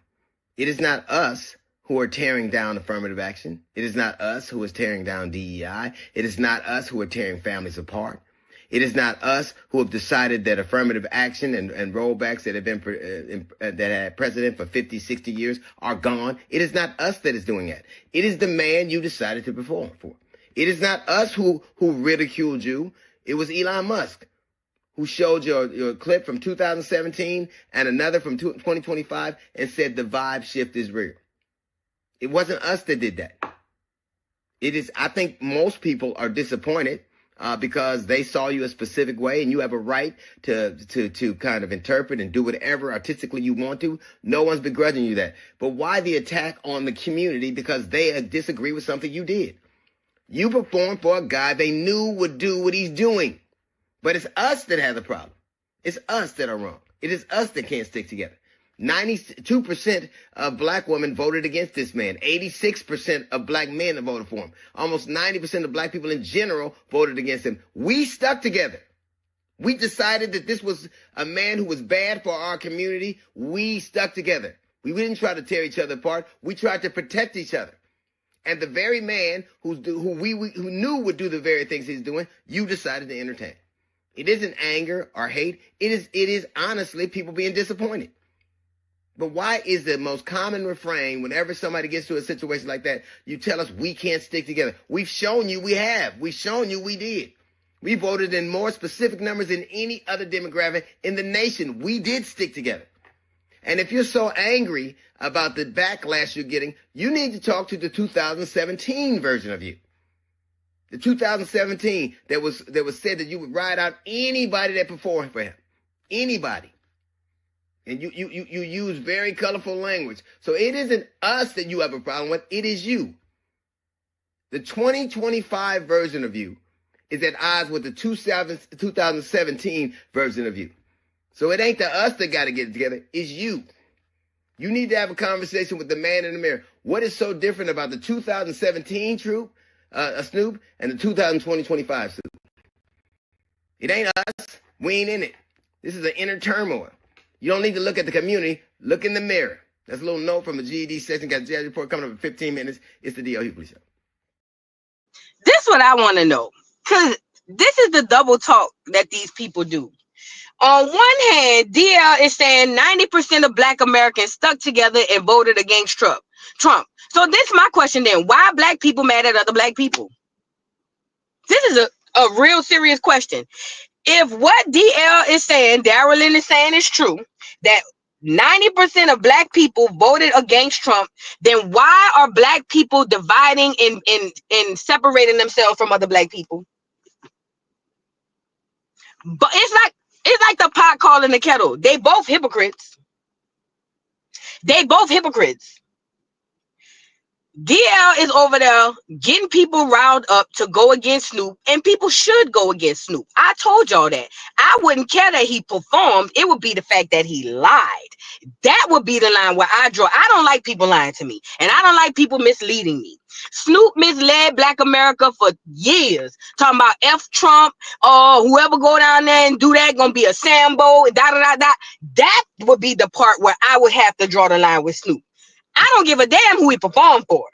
It is not us who are tearing down affirmative action. It is not us who is tearing down DEI. It is not us who are tearing families apart. It is not us who have decided that affirmative action and rollbacks that have been that had precedent for 50, 60 years are gone. It is not us that is doing that. It is the man you decided to perform for. It is not us who ridiculed you. It was Elon Musk who showed your clip from 2017 and another from 2025 and said the vibe shift is real. It wasn't us that did that. It is. I think most people are disappointed because they saw you a specific way, and you have a right to kind of interpret and do whatever artistically you want to. No one's begrudging you that. But why the attack on the community? Because they disagree with something you did. You performed for a guy they knew would do what he's doing. But it's us that have the problem. It's us that are wrong. It is us that can't stick together. 92% of black women voted against this man. 86% of black men voted for him. Almost 90% of black people in general voted against him. We stuck together. We decided that this was a man who was bad for our community. We stuck together. We didn't try to tear each other apart. We tried to protect each other. And the very man who knew would do the very things he's doing, you decided to entertain. It isn't anger or hate. It is honestly people being disappointed. But why is the most common refrain whenever somebody gets to a situation like that, you tell us we can't stick together? We've shown you we have. We've shown you we did. We voted in more specific numbers than any other demographic in the nation. We did stick together. And if you're so angry about the backlash you're getting, you need to talk to the 2017 version of you. The 2017 that was said that you would ride out anybody that performed for him. Anybody. And you use very colorful language. So it isn't us that you have a problem with. It is you. The 2025 version of you is at odds with the 2017 version of you. So it ain't the us that got to get it together. It's you. You need to have a conversation with the man in the mirror. What is so different about the 2017 Snoop and the 2025 Snoop? It ain't us. We ain't in it. This is an inner turmoil. You don't need to look at the community. Look in the mirror. That's a little note from the GED section. Got the GED report coming up in 15 minutes. It's the D.L. Hughely Show. This is what I want to know. Because this is the double talk that these people do. On one hand, DL is saying 90% of black Americans stuck together and voted against Trump. So this is my question then. Why are black people mad at other black people? This is a real serious question. If what DL is saying, Darylyn is saying is true, that 90% of black people voted against Trump, then why are black people dividing and separating themselves from other black people? But it's like the pot calling the kettle. They both hypocrites. DL is over there getting people riled up to go against Snoop, and people should go against Snoop. I told y'all that. I wouldn't care that he performed. It would be the fact that he lied. That would be the line where I draw. I don't like people lying to me, and I don't like people misleading me. Snoop misled black America for years, talking about F Trump, whoever go down there and do that gonna be a Sambo, That would be the part where I would have to draw the line with Snoop. I don't give a damn who he performed for.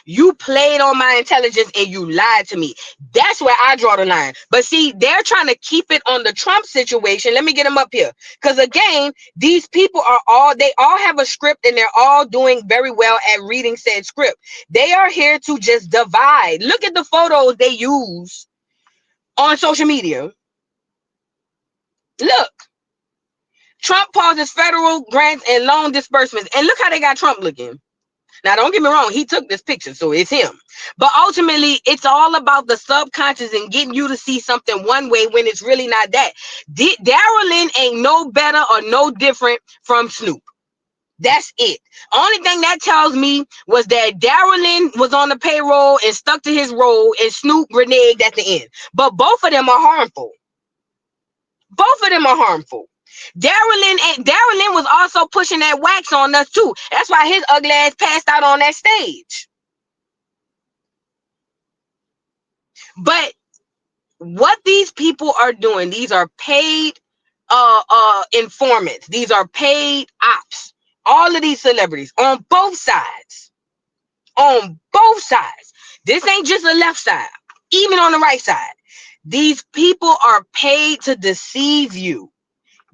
You played on my intelligence and you lied to me. That's where I draw the line. But see, they're trying to keep it on the Trump situation. Let me get them up here. Because again, these people they all have a script and they're all doing very well at reading said script. They are here to just divide. Look at the photos they use on social media. Look. Trump pauses federal grants and loan disbursements. And look how they got Trump looking. Now, don't get me wrong. He took this picture, so it's him. But ultimately, it's all about the subconscious and getting you to see something one way when it's really not that. Darylyn ain't no better or no different from Snoop. That's it. Only thing that tells me was that Darylyn was on the payroll and stuck to his role, and Snoop reneged at the end. But both of them are harmful. Darren Lynn was also pushing that wax on us too. That's why his ugly ass passed out on that stage. But what these people are doing, these are paid informants. These are paid ops. All of these celebrities on both sides. On both sides. This ain't just the left side. Even on the right side. These people are paid to deceive you.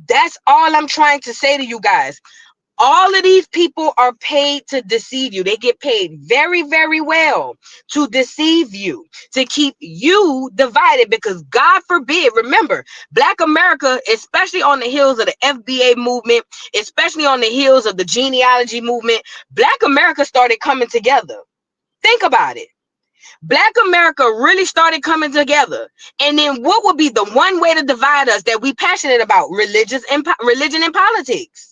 That's all I'm trying to say to you guys. All of these people are paid to deceive you. They get paid very, very well to deceive you, to keep you divided, because God forbid, remember, Black America, especially on the heels of the FBA movement, especially on the heels of the genealogy movement, Black America started coming together. Think about it. Black America really started coming together. And then what would be the one way to divide us that we passionate about? Religion and politics.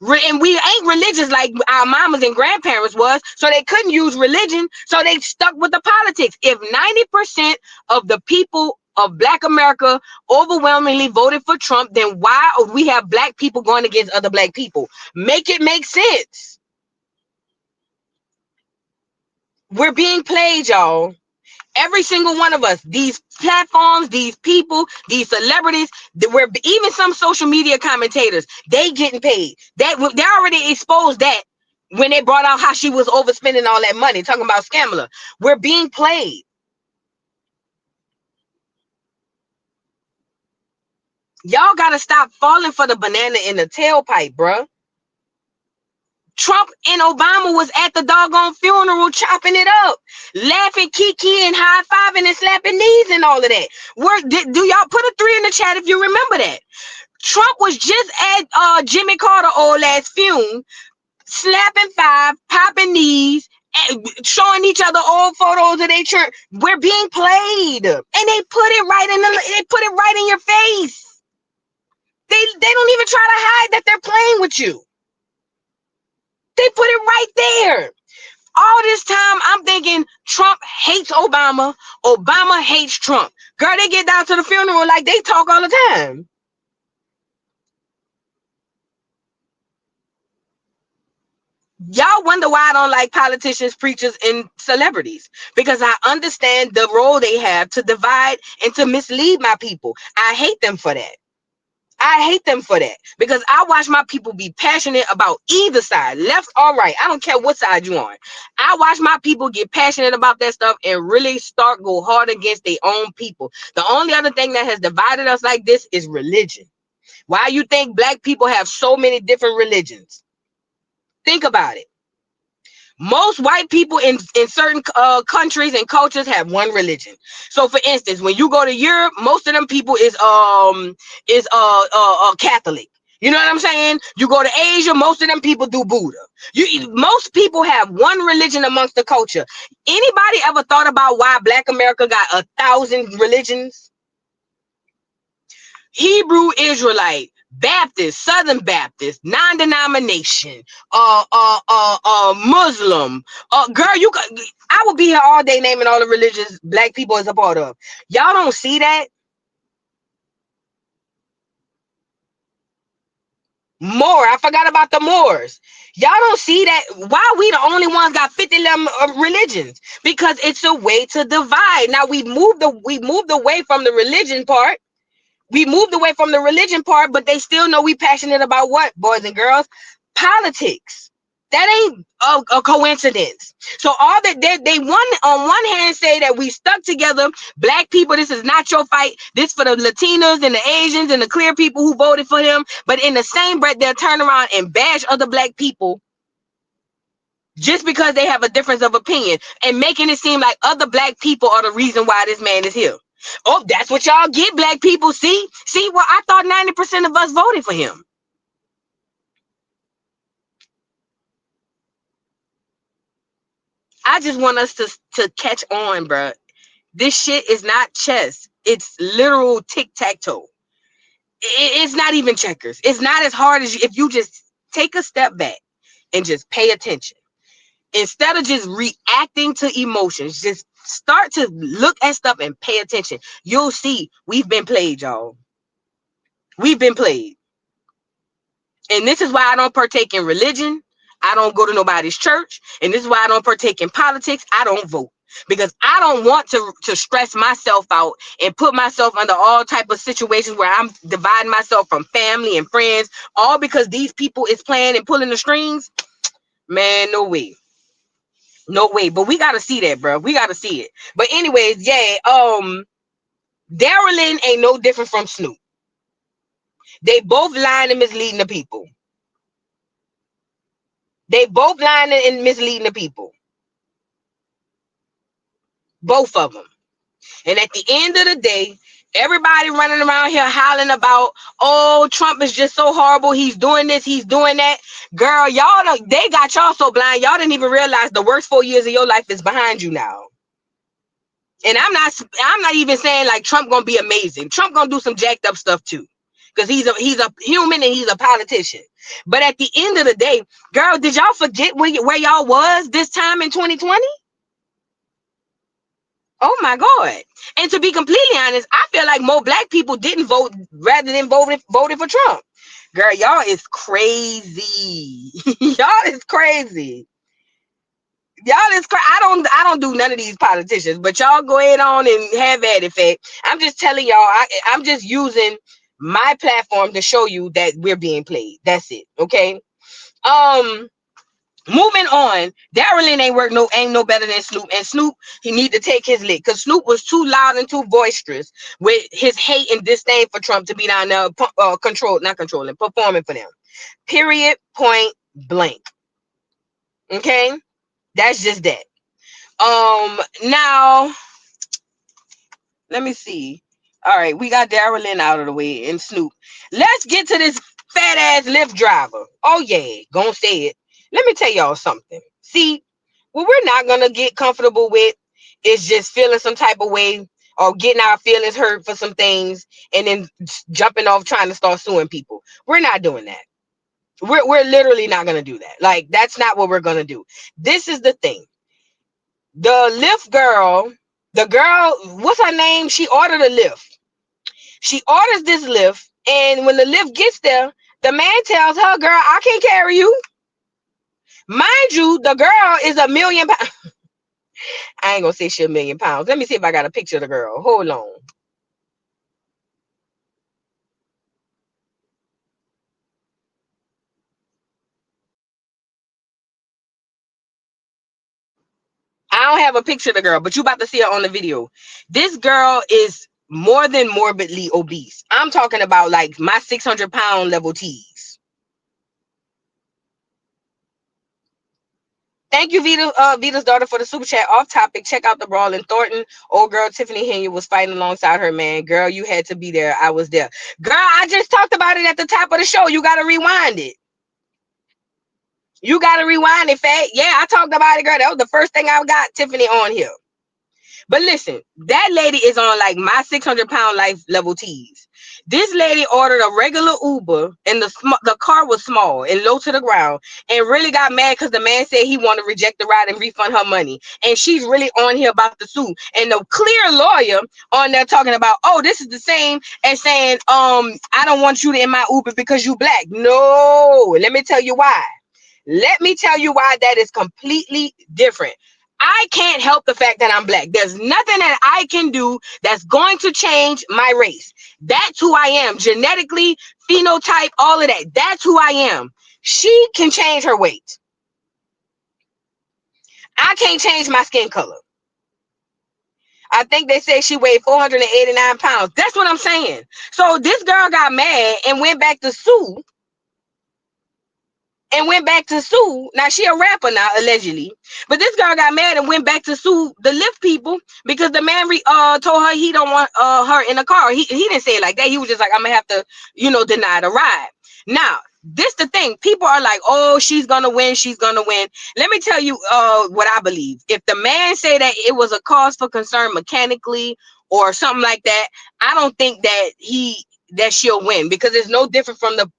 And we ain't religious like our mamas and grandparents was, so they couldn't use religion, so they stuck with the politics. If 90% of the people of Black America overwhelmingly voted for Trump, then why would we have Black people going against other Black people? Make it make sense. We're being played, y'all. Every single one of us, these platforms, these people, these celebrities, where even some social media commentators, they getting paid. They already exposed that when they brought out how she was overspending all that money, talking about scammer. We're being played. Y'all gotta stop falling for the banana in the tailpipe, bruh. Trump and Obama was at the doggone funeral chopping it up, laughing, kiki, and high-fiving and slapping knees and all of that. Do y'all put a 3 in the chat if you remember that? Trump was just at Jimmy Carter old ass funeral, slapping 5, popping knees, and showing each other old photos of their church. We're being played, and they put it right in your face. They don't even try to hide that they're playing with you. They put it right there. All this time, I'm thinking Trump hates Obama. Obama hates Trump. Girl, they get down to the funeral like they talk all the time. Y'all wonder why I don't like politicians, preachers, and celebrities. Because I understand the role they have to divide and to mislead my people. I hate them for that. I hate them for that, because I watch my people be passionate about either side, left or right. I don't care what side you on. I watch my people get passionate about that stuff and really go hard against their own people. The only other thing that has divided us like this is religion. Why you think Black people have so many different religions? Think about it. Most white people in certain countries and cultures have one religion. So, for instance, when you go to Europe, most of them people is Catholic. You know what I'm saying? You go to Asia, most of them people do Buddha. Most people have one religion amongst the culture. Anybody ever thought about why Black America got 1,000 religions? Hebrew Israelite, Baptist, Southern Baptist, non-denomination, Muslim. Girl, I would be here all day naming all the religions Black people is a part of. Y'all don't see that? I forgot about the Moors. Y'all don't see that? Why we the only ones got 50 religions? Because it's a way to divide. Now we moved away from the religion part. We moved away from the religion part, but they still know we passionate about what, boys and girls? Politics. That ain't a coincidence. So all that they on one hand say that we stuck together, Black people, this is not your fight. This for the Latinos and the Asians and the clear people who voted for him. But in the same breath, they'll turn around and bash other Black people just because they have a difference of opinion and making it seem like other Black people are the reason why this man is here. Oh, that's what y'all get, Black people. See, well, I thought 90% of us voted for him. I just want us to catch on, bro. This shit is not chess. It's literal tic-tac-toe. It's not even checkers. It's not as hard as if you just take a step back and just pay attention. Instead of just reacting to emotions, just start to look at stuff and pay attention. You'll see we've been played, y'all. We've been played. And this is why I don't partake in religion. I don't go to nobody's church. And this is why I don't partake in politics. I don't vote. Because I don't want to stress myself out and put myself under all type of situations where I'm dividing myself from family and friends, all because these people is playing and pulling the strings. Man, no way. No way. But we got to see that, bro. We got to see it. But anyways, yeah, Darylyn ain't no different from Snoop. They both lying and misleading the people. They both lying and misleading the people. Both of them. And at the end of the day, everybody running around here hollering about, oh, Trump is just so horrible. He's doing this. He's doing that. Girl, they got y'all so blind. Y'all didn't even realize the worst 4 years of your life is behind you now. And I'm not even saying like Trump gonna be amazing. Trump gonna do some jacked up stuff too, because he's a human and he's a politician. But at the end of the day, girl, did y'all forget where y'all was this time in 2020? Oh my God. And to be completely honest, I feel like more black people didn't vote rather than voted for Trump. Girl, y'all is crazy. Y'all is crazy. Y'all is crazy. I don't do none of these politicians, but y'all go ahead on and have at it, fact. I'm just telling y'all, I'm just using my platform to show you that we're being played. That's it. Okay. Moving on, Darylyn ain't no better than Snoop, and Snoop, he need to take his lick because Snoop was too loud and too boisterous with his hate and disdain for Trump to be down there performing for them. Period. Point blank. Okay, that's just that. Now let me see. All right, we got Darylyn out of the way and Snoop. Let's get to this fat ass Lyft driver. Oh yeah, gonna say it. Let me tell y'all something. See, what we're not gonna get comfortable with is just feeling some type of way or getting our feelings hurt for some things and then jumping off trying to start suing people. We're not doing that. We're literally not gonna do that. Like, that's not what we're gonna do. This is the thing. The Lyft girl, what's her name? She ordered a Lyft. She orders this Lyft, and when the Lyft gets there, the man tells her, girl, I can't carry you. Mind you, the girl is a million pounds. I ain't gonna say she a million pounds. Let me see if I got a picture of the girl. Hold on. I don't have a picture of the girl, but you about to see her on the video. This girl is more than morbidly obese. I'm talking about like my 600-pound level tees. Thank you, Vita's daughter, for the super chat. Off topic, check out the brawl in Thornton. Old girl Tiffany Henyard was fighting alongside her man. Girl, you had to be there. I was there. Girl, I just talked about it at the top of the show. You got to rewind it. You got to rewind it, fat. Yeah, I talked about it, girl. That was the first thing I got Tiffany on here. But listen, that lady is on like my 600-pound life level tees. This lady ordered a regular Uber, and the car was small and low to the ground, and really got mad because the man said he wanted to reject the ride and refund her money. And she's really on here about the sue. And the clear lawyer on there talking about, oh, this is the same as saying, I don't want you in my Uber because you black. No, let me tell you why. Let me tell you why that is completely different. I can't help the fact that I'm black. There's nothing that I can do that's going to change my race. That's who I am. Genetically, phenotype, all of that. That's who I am. She can change her weight. I can't change my skin color. I think they say she weighed 489 pounds. That's what I'm saying. So this girl got mad and went back to sue. Now she a rapper now, allegedly, but this girl got mad and went back to sue the Lyft people because the man told her he don't want her in the car. He didn't say it like that. He was just like, I'm gonna have to, deny the ride. Now, this the thing. People are like, oh, she's gonna win. Let me tell you what I believe. If the man say that it was a cause for concern mechanically or something like that, I don't think that she'll win, because it's no different from the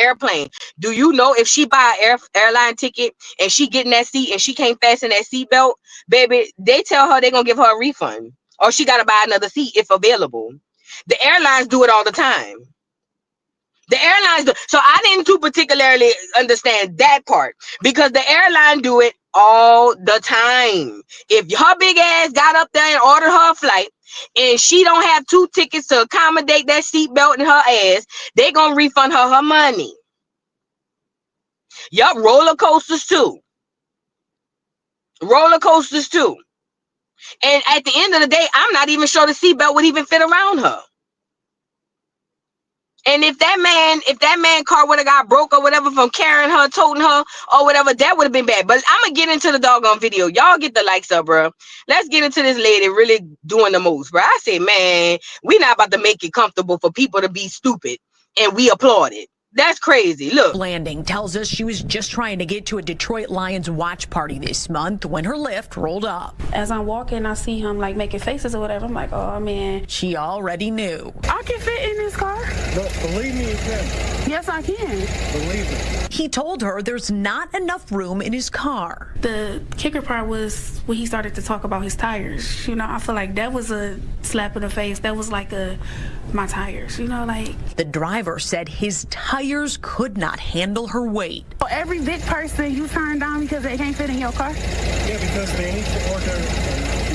airplane. Do you know if she buy an airline ticket and she get in that seat and she can't fasten that seat belt, baby, they tell her they're gonna give her a refund, or she gotta buy another seat if available. The airlines do it all the time. The airlines do. So I didn't too particularly understand that part because the airline do it all the time. If her big ass got up there and ordered her a flight and she don't have 2 tickets to accommodate that seatbelt in her ass, they gonna refund her money. Yup, roller coasters too. Roller coasters too. And at the end of the day, I'm not even sure the seatbelt would even fit around her. And if that man car would have got broke or whatever from carrying her, toting her, or whatever, that would have been bad. But I'm gonna get into the doggone video. Y'all get the likes up, bro. Let's get into this lady really doing the most, bro. I say, man, we not about to make it comfortable for people to be stupid, and we applaud it. That's crazy. Look. Blanding tells us she was just trying to get to a Detroit Lions watch party this month when her Lyft rolled up. As I'm walking, I see him like making faces or whatever. I'm like, oh man. She already knew. I can fit in this car. Look, believe me, you can. Yes, I can. Believe me. He told her there's not enough room in his car. The kicker part was when he started to talk about his tires. You know, I feel like that was a slap in the face. That was like my tires, you know, like. The driver said his tires could not handle her weight. For every big person you turn down because they can't fit in your car? Yeah, because they need to order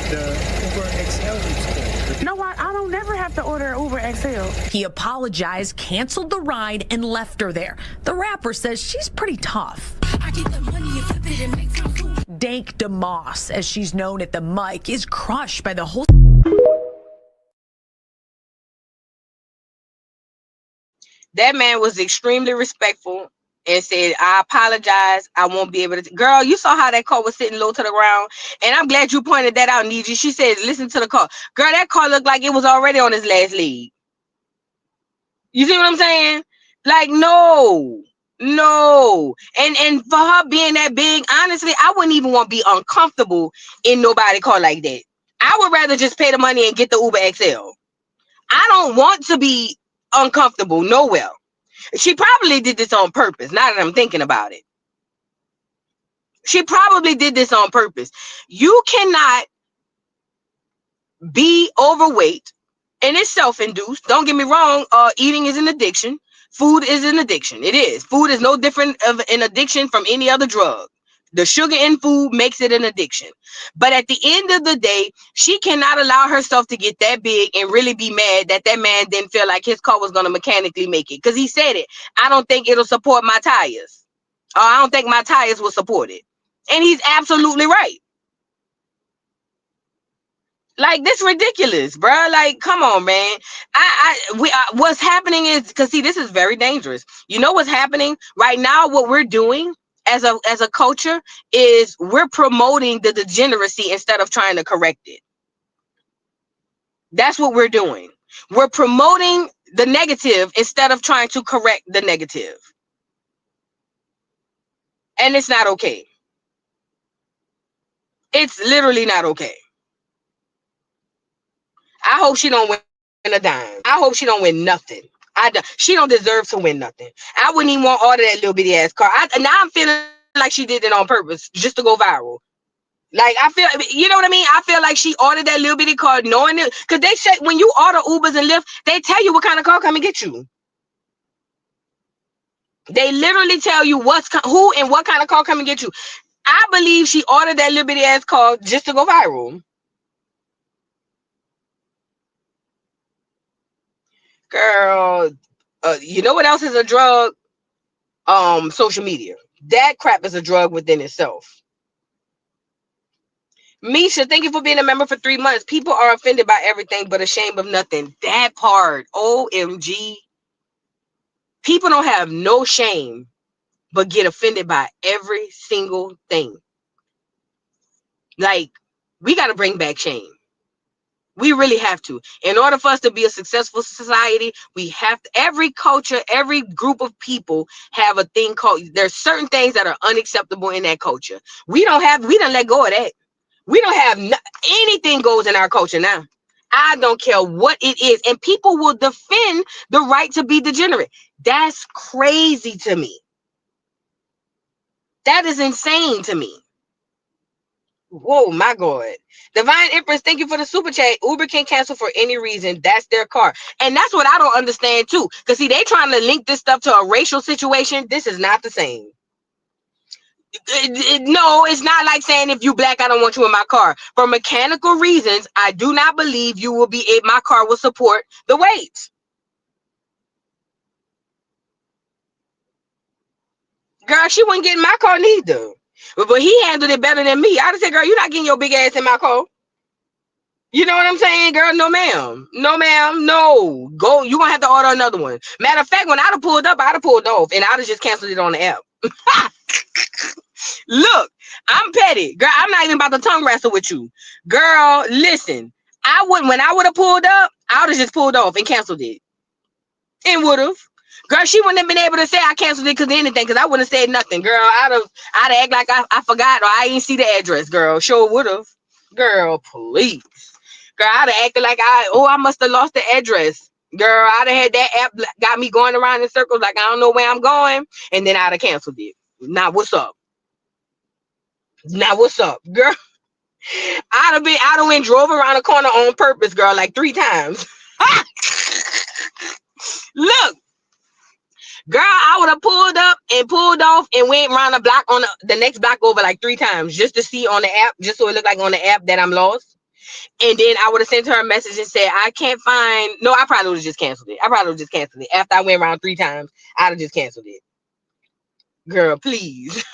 the Uber XL. You know what? I don't never have to order Uber XL. He apologized, canceled the ride, and left her there. The rapper says she's pretty tough. I get the money and flip it and make some food. Dank DeMoss, as she's known at the mic, is crushed by the whole. That man was extremely respectful and said, I apologize. I won't be able to. Girl, you saw how that car was sitting low to the ground. And I'm glad you pointed that out, Niji. She said, listen to the car. Girl, that car looked like it was already on his last leg. You see what I'm saying? Like, no. And for her being that big, honestly, I wouldn't even want to be uncomfortable in nobody car like that. I would rather just pay the money and get the Uber XL. I don't want to be uncomfortable nowhere. She probably did this on purpose. Now that I'm thinking about it, she probably did this on purpose. You cannot be overweight, and it's self-induced. Don't get me wrong. Eating is an addiction. Food is an addiction. It is. Food is no different of an addiction from any other drug. The sugar in food makes it an addiction. But at the end of the day, she cannot allow herself to get that big and really be mad that that man didn't feel like his car was going to mechanically make it. Because he said it. I don't think it'll support my tires. Or I don't think my tires will support it. And he's absolutely right. Like, this ridiculous, bro. Like, come on, man. What's happening is, because see, this is very dangerous. You know what's happening right now? What we're doing as a culture is we're promoting the degeneracy instead of trying to correct it. That's what we're doing. We're promoting the negative instead of trying to correct the negative. And it's not okay. It's literally not okay. I hope she don't win a dime. I hope she don't win nothing. She don't deserve to win nothing. I wouldn't even want to order that little bitty ass car. Now I'm feeling like she did it on purpose just to go viral. Like, I feel, you know what I mean? I feel like she ordered that little bitty car knowing it. Because they say when you order Ubers and Lyft, they tell you what kind of car come and get you. They literally tell you who and what kind of car come and get you. I believe she ordered that little bitty ass car just to go viral. Girl, you know what else is a drug? Social media. That crap is a drug within itself. Misha, thank you for being a member for 3 months. People are offended by everything but ashamed of nothing. That part, OMG. People don't have no shame but get offended by every single thing. Like, we got to bring back shame. We really have to. In order for us to be a successful society, we have to, every culture, every group of people have a thing called, there's certain things that are unacceptable in that culture. We done let go of that. We don't have anything goes in our culture now. I don't care what it is. And people will defend the right to be degenerate. That's crazy to me. That is insane to me. Whoa, my God. Divine Empress, thank you for the super chat. Uber can cancel for any reason. That's their car. And that's what I don't understand too. Because see, they trying to link this stuff to a racial situation. This is not the same. No, it's not like saying if you black, I don't want you in my car. For mechanical reasons, I do not believe you will be my car will support the weight. Girl, she wouldn't get in my car neither. But he handled it better than me. I'd have said, girl, you're not getting your big ass in my car. You know what I'm saying, girl? No, ma'am. No, ma'am. No. Go. You're going to have to order another one. Matter of fact, when I'd have pulled up, I'd have pulled off. And I'd have just canceled it on the app. Look, I'm petty. Girl, I'm not even about to tongue wrestle with you. Girl, listen. When I would have pulled up, I would have just pulled off and canceled it. And would have. Girl, she wouldn't have been able to say I canceled it because of anything, because I wouldn't have said nothing. Girl, I'd act like I forgot or I didn't see the address, girl. Sure would have. Girl, please. Girl, I'd have acted like I must have lost the address. Girl, I'd have had that app got me going around in circles like I don't know where I'm going, and then I'd have canceled it. Now what's up? Now what's up, girl? I'd have went drove around the corner on purpose, girl, like 3 times. Look, girl, I would have pulled up and pulled off and went around the block on the next block over like 3 times just to see on the app, just so it looked like on the app that I'm lost. And then I would have sent her a message and said, I can't find. No, I probably would have just canceled it. After I went around 3 times, I'd have just canceled it. Girl, please.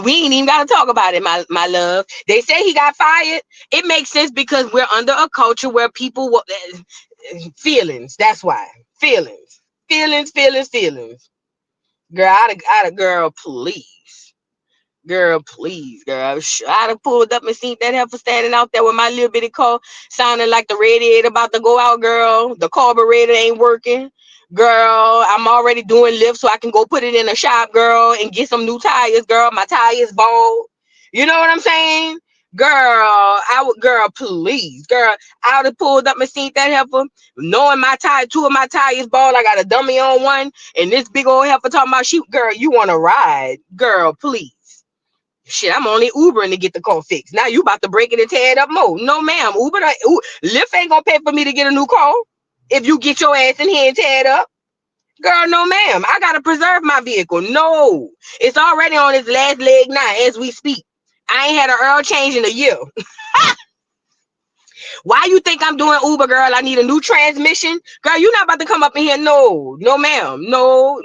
We ain't even got to talk about it, my love. They say he got fired. It makes sense because we're under a culture where people feelings. That's why. Feelings. Girl, please. Girl, please, girl. I'd have pulled up and seen that heifer standing out there with my little bitty car, sounding like the radiator about to go out, girl. The carburetor ain't working. Girl, I'm already doing Lyft so I can go put it in a shop, girl, and get some new tires, girl. My tires bald. You know what I'm saying? Girl, please. Girl, I would have pulled up and seen that heifer, knowing 2 of my tires bald. I got a dummy on one, and this big old heifer talking about girl, you want to ride? Girl, please. Shit, I'm only Ubering to get the car fixed. Now you about to break it and tear it up more. No, ma'am. Lyft ain't gonna pay for me to get a new car if you get your ass in here and tear it up. Girl, no, ma'am. I gotta preserve my vehicle. No, it's already on its last leg now as we speak. I ain't had an oil change in a year. Why you think I'm doing Uber, girl? I need a new transmission. Girl, you not about to come up in here. No, ma'am. No.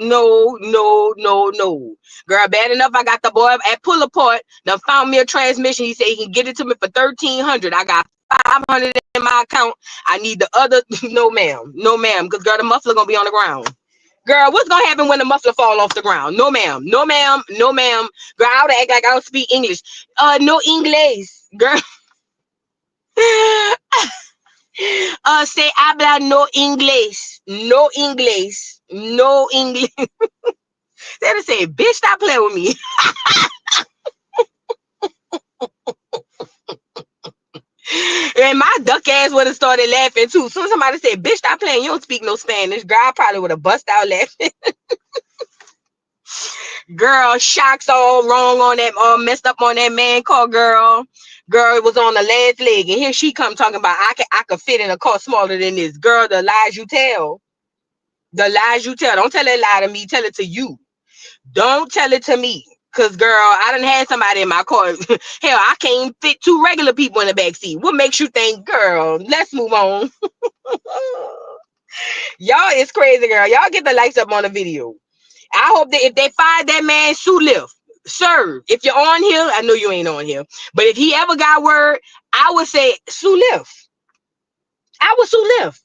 Girl, bad enough I got the boy at Pull Apart. Now found me a transmission. He said he can get it to me for $1,300. I got $500 in my account. I need the other. No, ma'am. Because girl, the muffler gonna be on the ground. Girl, what's gonna happen when the muffler fall off the ground? No, ma'am. Girl, I would act like I don't speak English. No English. Girl. Say habla no English. No English. They say, bitch, stop playing with me. And my duck ass would have started laughing too. Soon as somebody said, bitch, stop playing, you don't speak no Spanish. Girl, I probably would have bust out laughing. Girl, shocks all wrong on that, messed up on that man car, girl. Girl, it was on the last leg. And here she come talking about, I could fit in a car smaller than this. Girl, the lies you tell. Don't tell that lie to me. Tell it to you. Don't tell it to me. Because, girl, I done had somebody in my car. Hell, I can't fit 2 regular people in the back seat. What makes you think, girl? Let's move on. Y'all, it's crazy, girl. Y'all get the likes up on the video. I hope that if they fired that man, sue Lyft. Sir, if you're on here, I know you ain't on here. But if he ever got word, I would say sue Lyft. I would sue Lyft.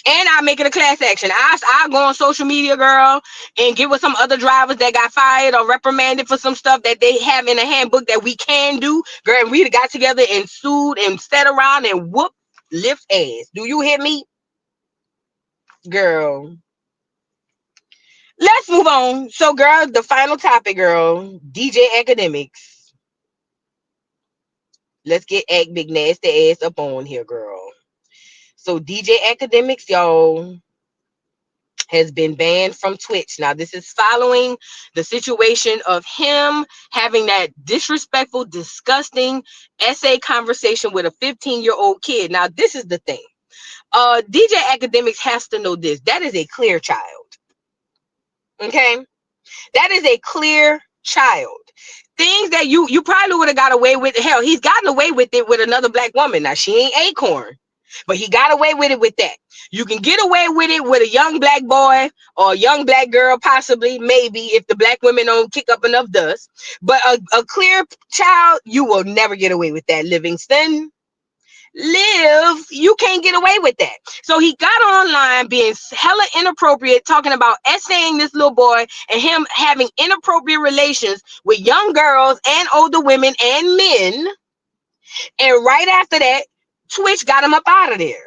And I make it a class action. I go on social media, girl, and get with some other drivers that got fired or reprimanded for some stuff that they have in a handbook that we can do. Girl, and we got together and sued and sat around and whooped Lyft ass. Do you hear me? Girl. Let's move on. So, girl, the final topic, girl. DJAkademiks. Let's get big nasty ass up on here, girl. So, DJAkademiks, y'all. has been banned from Twitch. Now, this is following the situation of him having that disrespectful, disgusting essay conversation with a 15-year-old kid. Now, this is the thing. DJAkademiks has to know this. That is a clear child. Okay? That is a clear child. Things that you probably would have got away with. Hell, he's gotten away with it with another black woman. Now, she ain't Acorn, but he got away with it with that. You can get away with it with a young black boy or a young black girl, possibly, maybe, if the black women don't kick up enough dust. But a clear child, you will never get away with that, Livingston. Live, you can't get away with that. So he got online being hella inappropriate, talking about essaying this little boy and him having inappropriate relations with young girls and older women and men. And right after that, Twitch got him up out of there.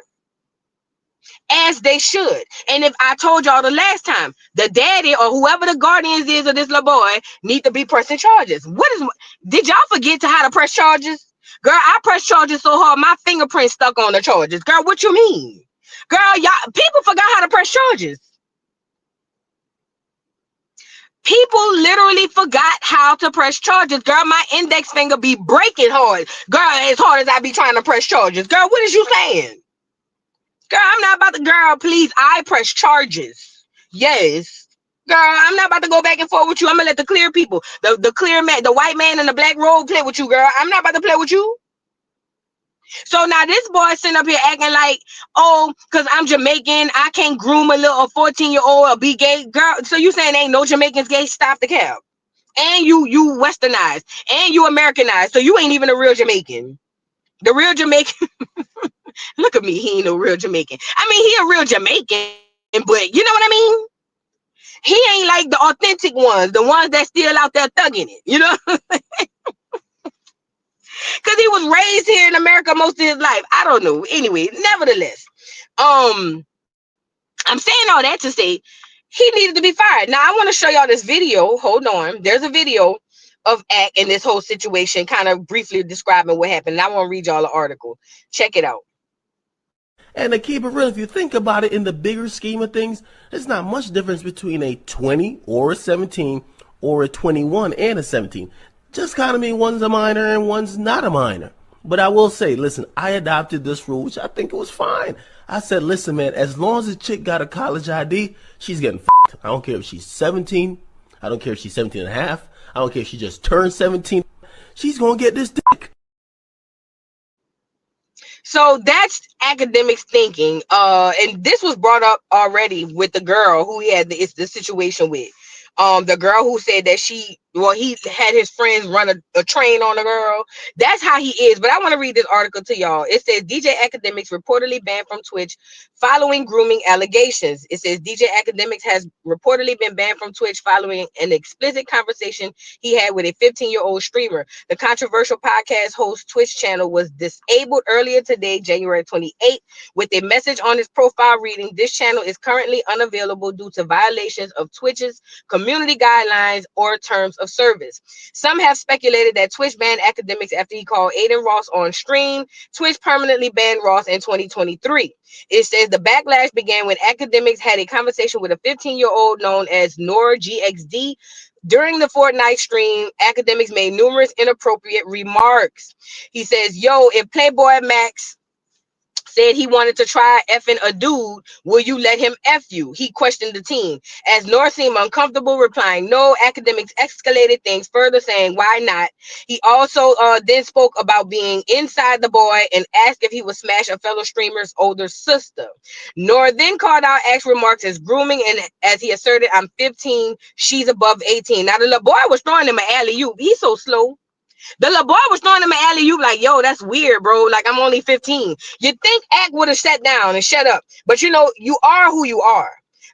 As they should. And if I told y'all the last time, the daddy or whoever the guardians is of this little boy need to be pressing charges. Did y'all forget how to press charges? Girl, I pressed charges so hard my fingerprint stuck on the charges. Girl, what you mean? Girl, y'all, people forgot how to press charges. People literally forgot how to press charges. Girl, my index finger be breaking hard. Girl, as hard as I be trying to press charges. Girl, what is you saying? Girl, I'm not about to, girl, please, I press charges. Yes. Girl, I'm not about to go back and forth with you. I'm going to let the clear people, the clear man, the white man in the black robe play with you, girl. I'm not about to play with you. So now this boy sitting up here acting like, oh, because I'm Jamaican, I can't groom a little 14-year-old or be gay. Girl, so you saying ain't no Jamaicans gay? Stop the cap. And you westernized. And you Americanized. So you ain't even a real Jamaican. The real Jamaican... Look at me, he ain't no real Jamaican. I mean, he a real Jamaican, but you know what I mean? He ain't like the authentic ones, the ones that still out there thugging it, you know? Because he was raised here in America most of his life. I don't know. Anyway, nevertheless, I'm saying all that to say he needed to be fired. Now, I want to show y'all this video. Hold on. There's a video of Ak in this whole situation, kind of briefly describing what happened. And I want to read y'all the article. Check it out. And to keep it real, if you think about it in the bigger scheme of things, there's not much difference between a 20 or a 17 or a 21 and a 17. Just kind of mean one's a minor and one's not a minor. But I will say, listen, I adopted this rule, which I think it was fine. I said, listen, man, as long as a chick got a college ID, she's getting f***ed. I don't care if she's 17. I don't care if she's 17 and a half. I don't care if she just turned 17. She's going to get this dick. So that's Akademiks thinking. And this was brought up already with the girl who he had the situation with. The girl who said that he had his friends run a train on the girl. That's how he is. But I want to read this article to y'all. It says DJAkademiks reportedly banned from Twitch following grooming allegations. It says DJAkademiks has reportedly been banned from Twitch following an explicit conversation he had with a 15-year-old streamer. The controversial podcast host Twitch channel was disabled earlier today, January 28th, with a message on his profile reading, "This channel is currently unavailable due to violations of Twitch's community guidelines or terms of service." Some have speculated that Twitch banned Akademiks after he called Aiden Ross on stream. Twitch permanently banned Ross in 2023. It says the backlash began when Akademiks had a conversation with a 15-year-old known as Nor GXD. During the Fortnite stream, Akademiks made numerous inappropriate remarks. He says, "Yo, if Playboy Max said he wanted to try effing a dude, will you let him F you?" He questioned the team. As Nor seemed uncomfortable replying no, Akademiks escalated things further, saying, "Why not?" He also then spoke about being inside the boy and asked if he would smash a fellow streamer's older sister. Nor then called out Ak's remarks as grooming, and as he asserted, "I'm 15, she's above 18. Now the little boy was throwing him an alley-oop. He's so slow. The little boy was throwing him an alley-oop like, yo, that's weird, bro. Like, I'm only 15. You'd think Ak would have sat down and shut up. But, you know, you are who you are.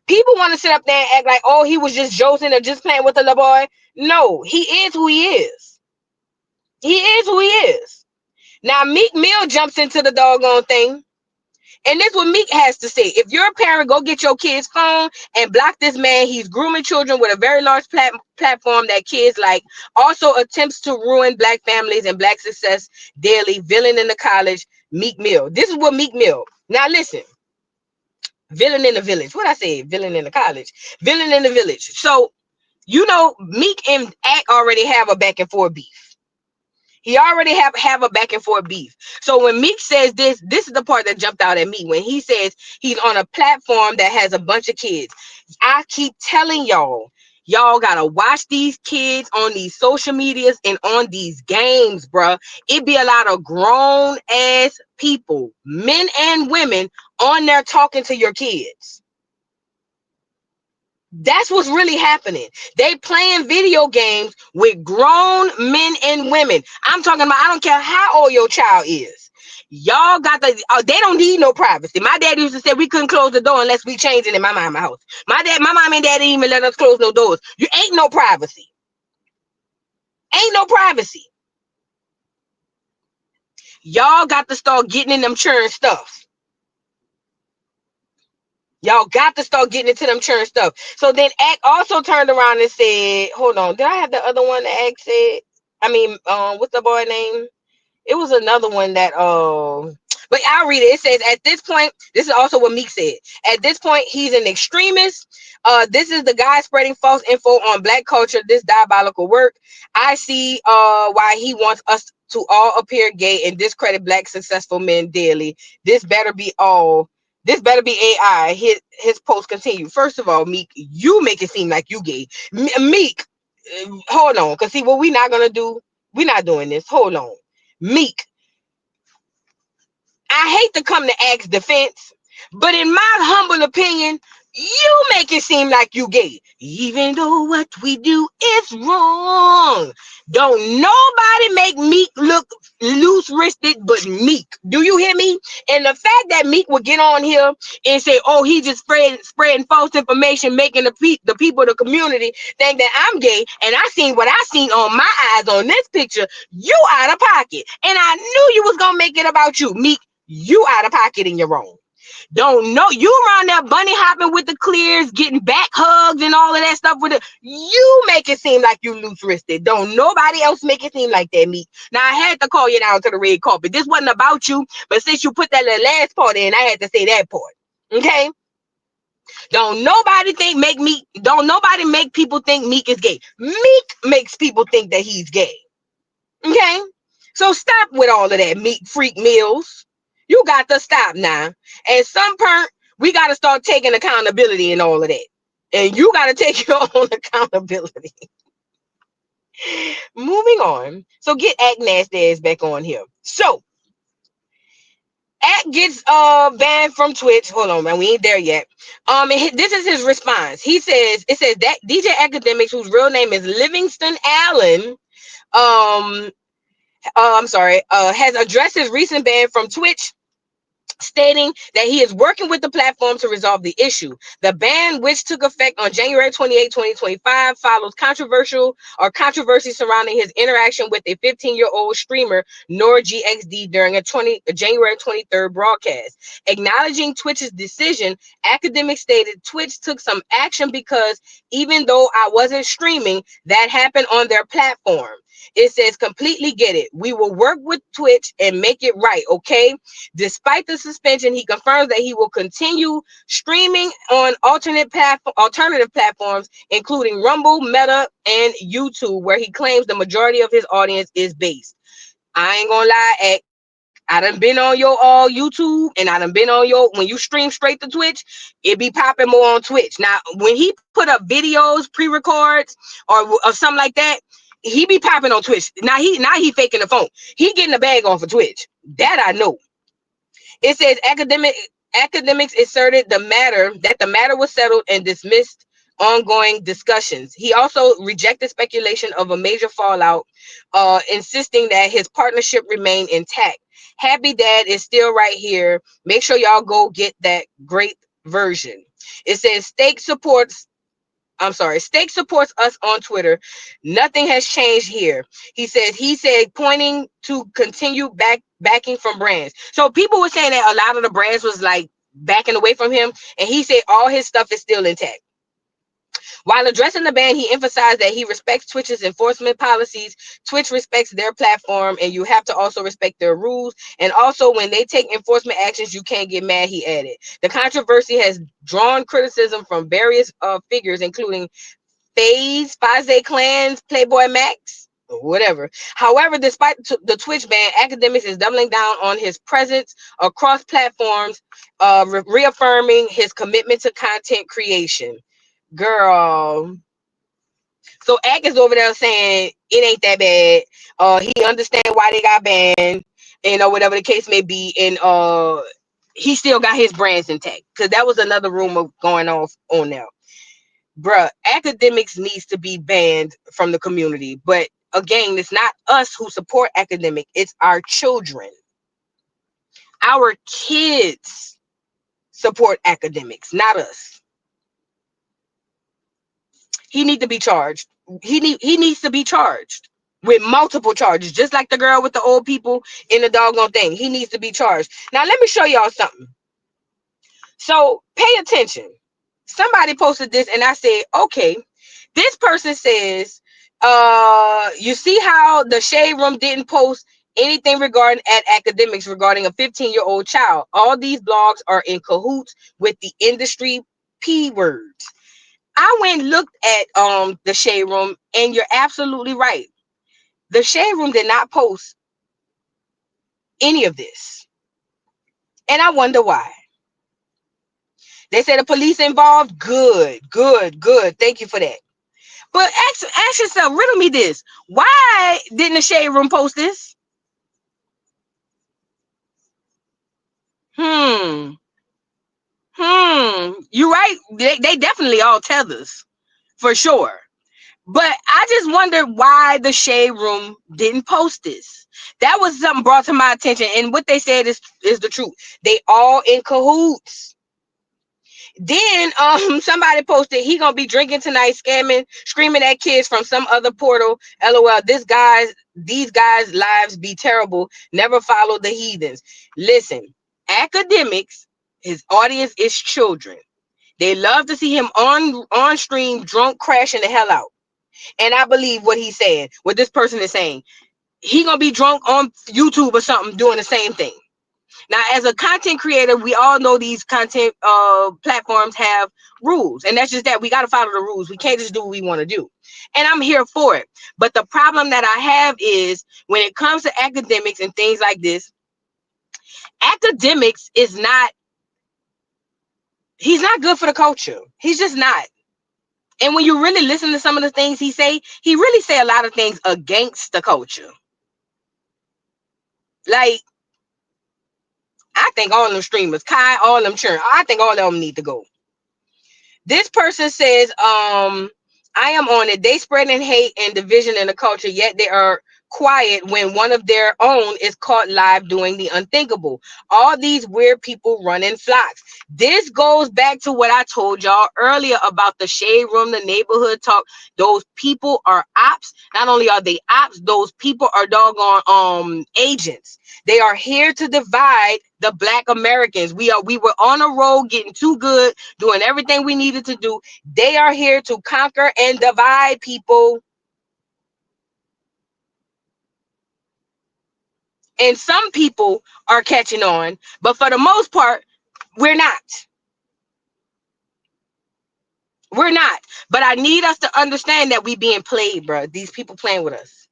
People want to sit up there and act like, oh, he was just josing or just playing with the little boy. No, he is who he is. He is who he is. Now, Meek Mill jumps into the doggone thing. And this is what Meek has to say. If you're a parent, go get your kid's phone and block this man. He's grooming children with a very large platform that kids like. Also attempts to ruin black families and black success daily. Villain in the college, Meek Mill. This is what Meek Mill. Now listen. Villain in the village. What I say? Villain in the college. Villain in the village. So, Meek and Act already have a back and forth beef. He already have a back and forth beef. So when Meek says this is the part that jumped out at me. When he says he's on a platform that has a bunch of kids. I keep telling y'all gotta watch these kids on these social medias and on these games, bruh. It be a lot of grown ass people, men and women, on there talking to your kids. That's what's really happening. They playing video games with grown men and women. I'm talking about, I don't care how old your child is. Y'all got they don't need no privacy. My dad used to say we couldn't close the door unless we changed it in my mama house. My mom and dad didn't even let us close no doors. You ain't no privacy. Ain't no privacy. Y'all got to start getting in them churn stuff. Y'all got to start getting into them churn stuff. So then Act also turned around and said, hold on, did I have the other one that Act said? I mean, what's the boy name? It was another one that but I'll read it. It says, at this point, this is also what Meek said. At this point, he's an extremist. This is the guy spreading false info on Black culture, this diabolical work. I see why he wants us to all appear gay and discredit Black successful men daily. This better be AI. His post continued. First of all, Meek, you make it seem like you gay. Meek, hold on. Because see, what we're not going to do, we're not doing this. Hold on. Meek, I hate to come to Axe defense, but in my humble opinion, you make it seem like you gay, even though what we do is wrong. Don't nobody make Meek look loose-wristed but Meek. Do you hear me? And the fact that Meek would get on here and say, oh, he just spreading false information, making the people, the community think that I'm gay, and I seen what I seen on my eyes on this picture, you out of pocket. And I knew you was gonna make it about you. Meek, you out of pocket and you're wrong. Don't know you around there bunny hopping with the clears, getting back hugs and all of that stuff with it. You make it seem like you loose-wristed. Don't nobody else make it seem like that, Meek. Now I had to call you down to the red carpet. This wasn't about you, but since you put that little last part in, I had to say that part. Okay? Don't nobody make people think Meek is gay. Meek makes people think that he's gay. Okay? So stop with all of that Meek freak meals. You got to stop now. And some point, we got to start taking accountability and all of that. And you got to take your own accountability. Moving on. So get Act Nasty ass back on here. So Act gets banned from Twitch. Hold on, man. We ain't there yet. This is his response. It says that DJAkademiks, whose real name is Livingston Allen, has addressed his recent ban from Twitch, stating that he is working with the platform to resolve the issue. The ban, which took effect on January 28, 2025, follows controversy surrounding his interaction with a 15-year-old streamer, Nor GXD, during a January 23rd broadcast. Acknowledging Twitch's decision, Akademiks stated Twitch took some action because even though I wasn't streaming, that happened on their platform. It says, completely get it. We will work with Twitch and make it right, okay? Despite the suspension, he confirms that he will continue streaming on alternative platforms, including Rumble, Meta, and YouTube, where he claims the majority of his audience is based. I ain't gonna lie, I done been on your YouTube, and I done been on when you stream straight to Twitch, it be popping more on Twitch. Now, when he put up videos, pre-records, or something like that, he be popping on Twitch. Now he faking the phone. He getting a bag off of Twitch. That I know. It says Akademiks asserted the matter was settled and dismissed ongoing discussions. He also rejected speculation of a major fallout, insisting that his partnership remain intact. Happy Dad is still right here. Make sure y'all go get that great version. It says Stake supports us on Twitter. Nothing has changed here. He said, pointing to continue backing from brands. So people were saying that a lot of the brands was like backing away from him, and he said all his stuff is still intact. While addressing the ban, he emphasized that he respects Twitch's enforcement policies. Twitch respects their platform, and you have to also respect their rules. And also, when they take enforcement actions, you can't get mad, he added. The controversy has drawn criticism from various figures, including FaZe Clans, Playboy Max, or whatever. However, despite the Twitch ban, Akademiks is doubling down on his presence across platforms, reaffirming his commitment to content creation. Girl. So Ak is over there saying it ain't that bad. He understands why they got banned, and whatever the case may be, and he still got his brands intact. Because that was another rumor going off on there. Bruh, Akademiks needs to be banned from the community. But again, it's not us who support Akademiks, it's our children. Our kids support Akademiks, not us. He needs to be charged. He needs to be charged with multiple charges, just like the girl with the old people in the doggone thing. He needs to be charged. Now, let me show y'all something. So pay attention. Somebody posted this and I said, okay, this person says, you see how the Shade Room didn't post anything regarding Akademiks regarding a 15-year-old child. All these blogs are in cahoots with the industry P words. I went and looked at the Shade Room, and you're absolutely right. The Shade Room did not post any of this. And I wonder why. They said the police involved. Good. Thank you for that. But ask yourself, riddle me this. Why didn't the Shade Room post this? You're right. They definitely all tethers. For sure. But I just wonder why the Shade Room didn't post this. That was something brought to my attention. And what they said is the truth. They all in cahoots. Then somebody posted, he gonna be drinking tonight, scamming, screaming at kids from some other portal. LOL. These guys' lives be terrible. Never follow the heathens. Listen, Akademiks, his audience is children. They love to see him on stream, drunk, crashing the hell out. And I believe what he's saying, what this person is saying. He gonna be drunk on YouTube or something doing the same thing. Now, as a content creator, we all know these content platforms have rules. And that's just that. We got to follow the rules. We can't just do what we want to do. And I'm here for it. But the problem that I have is when it comes to Akademiks and things like this, Akademiks is not, he's not good for the culture. He's just not. And when you really listen to some of the things he really say a lot of things against the culture. Like, I think all of them streamers, Kai, all of them churn. I think all of them need to go. This person says, I am on it. They spreading hate and division in the culture, yet they are quiet when one of their own is caught live doing the unthinkable. All these weird people running flocks. This goes back to what I told y'all earlier about the Shade Room, the neighborhood talk. Those people are ops. Not only are they ops, those people are doggone agents. They are here to divide the Black Americans. We were on a road getting too good, doing everything we needed to do. They are here to conquer and divide people. And some people are catching on, but for the most part, we're not. We're not. But I need us to understand that we being played, bro. These people playing with us.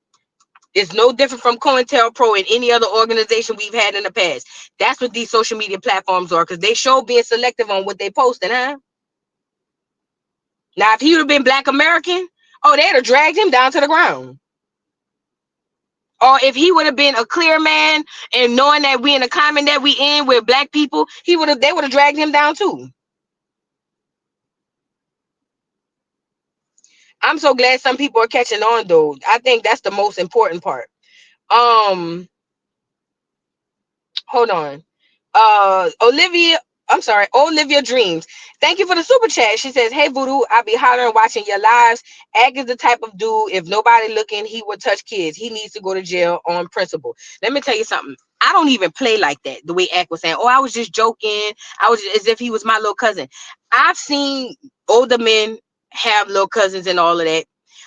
It's no different from COINTELPRO and any other organization we've had in the past. That's what these social media platforms are, because they show being selective on what they posting, huh? Now, if he would have been Black American, they'd have dragged him down to the ground. Or if he would have been a clear man and knowing that we in the climate that we in with Black people, they would have dragged him down too. I'm so glad some people are catching on though. I think that's the most important part. Hold on. Olivia Dreams. Thank you for the super chat. She says, hey Voodoo, I be hollering watching your lives. Ag is the type of dude, if nobody looking, he would touch kids. He needs to go to jail on principle. Let me tell you something. I don't even play like that. The way Ag was saying, I was just joking. I was as if he was my little cousin. I've seen older men have little cousins and all of that.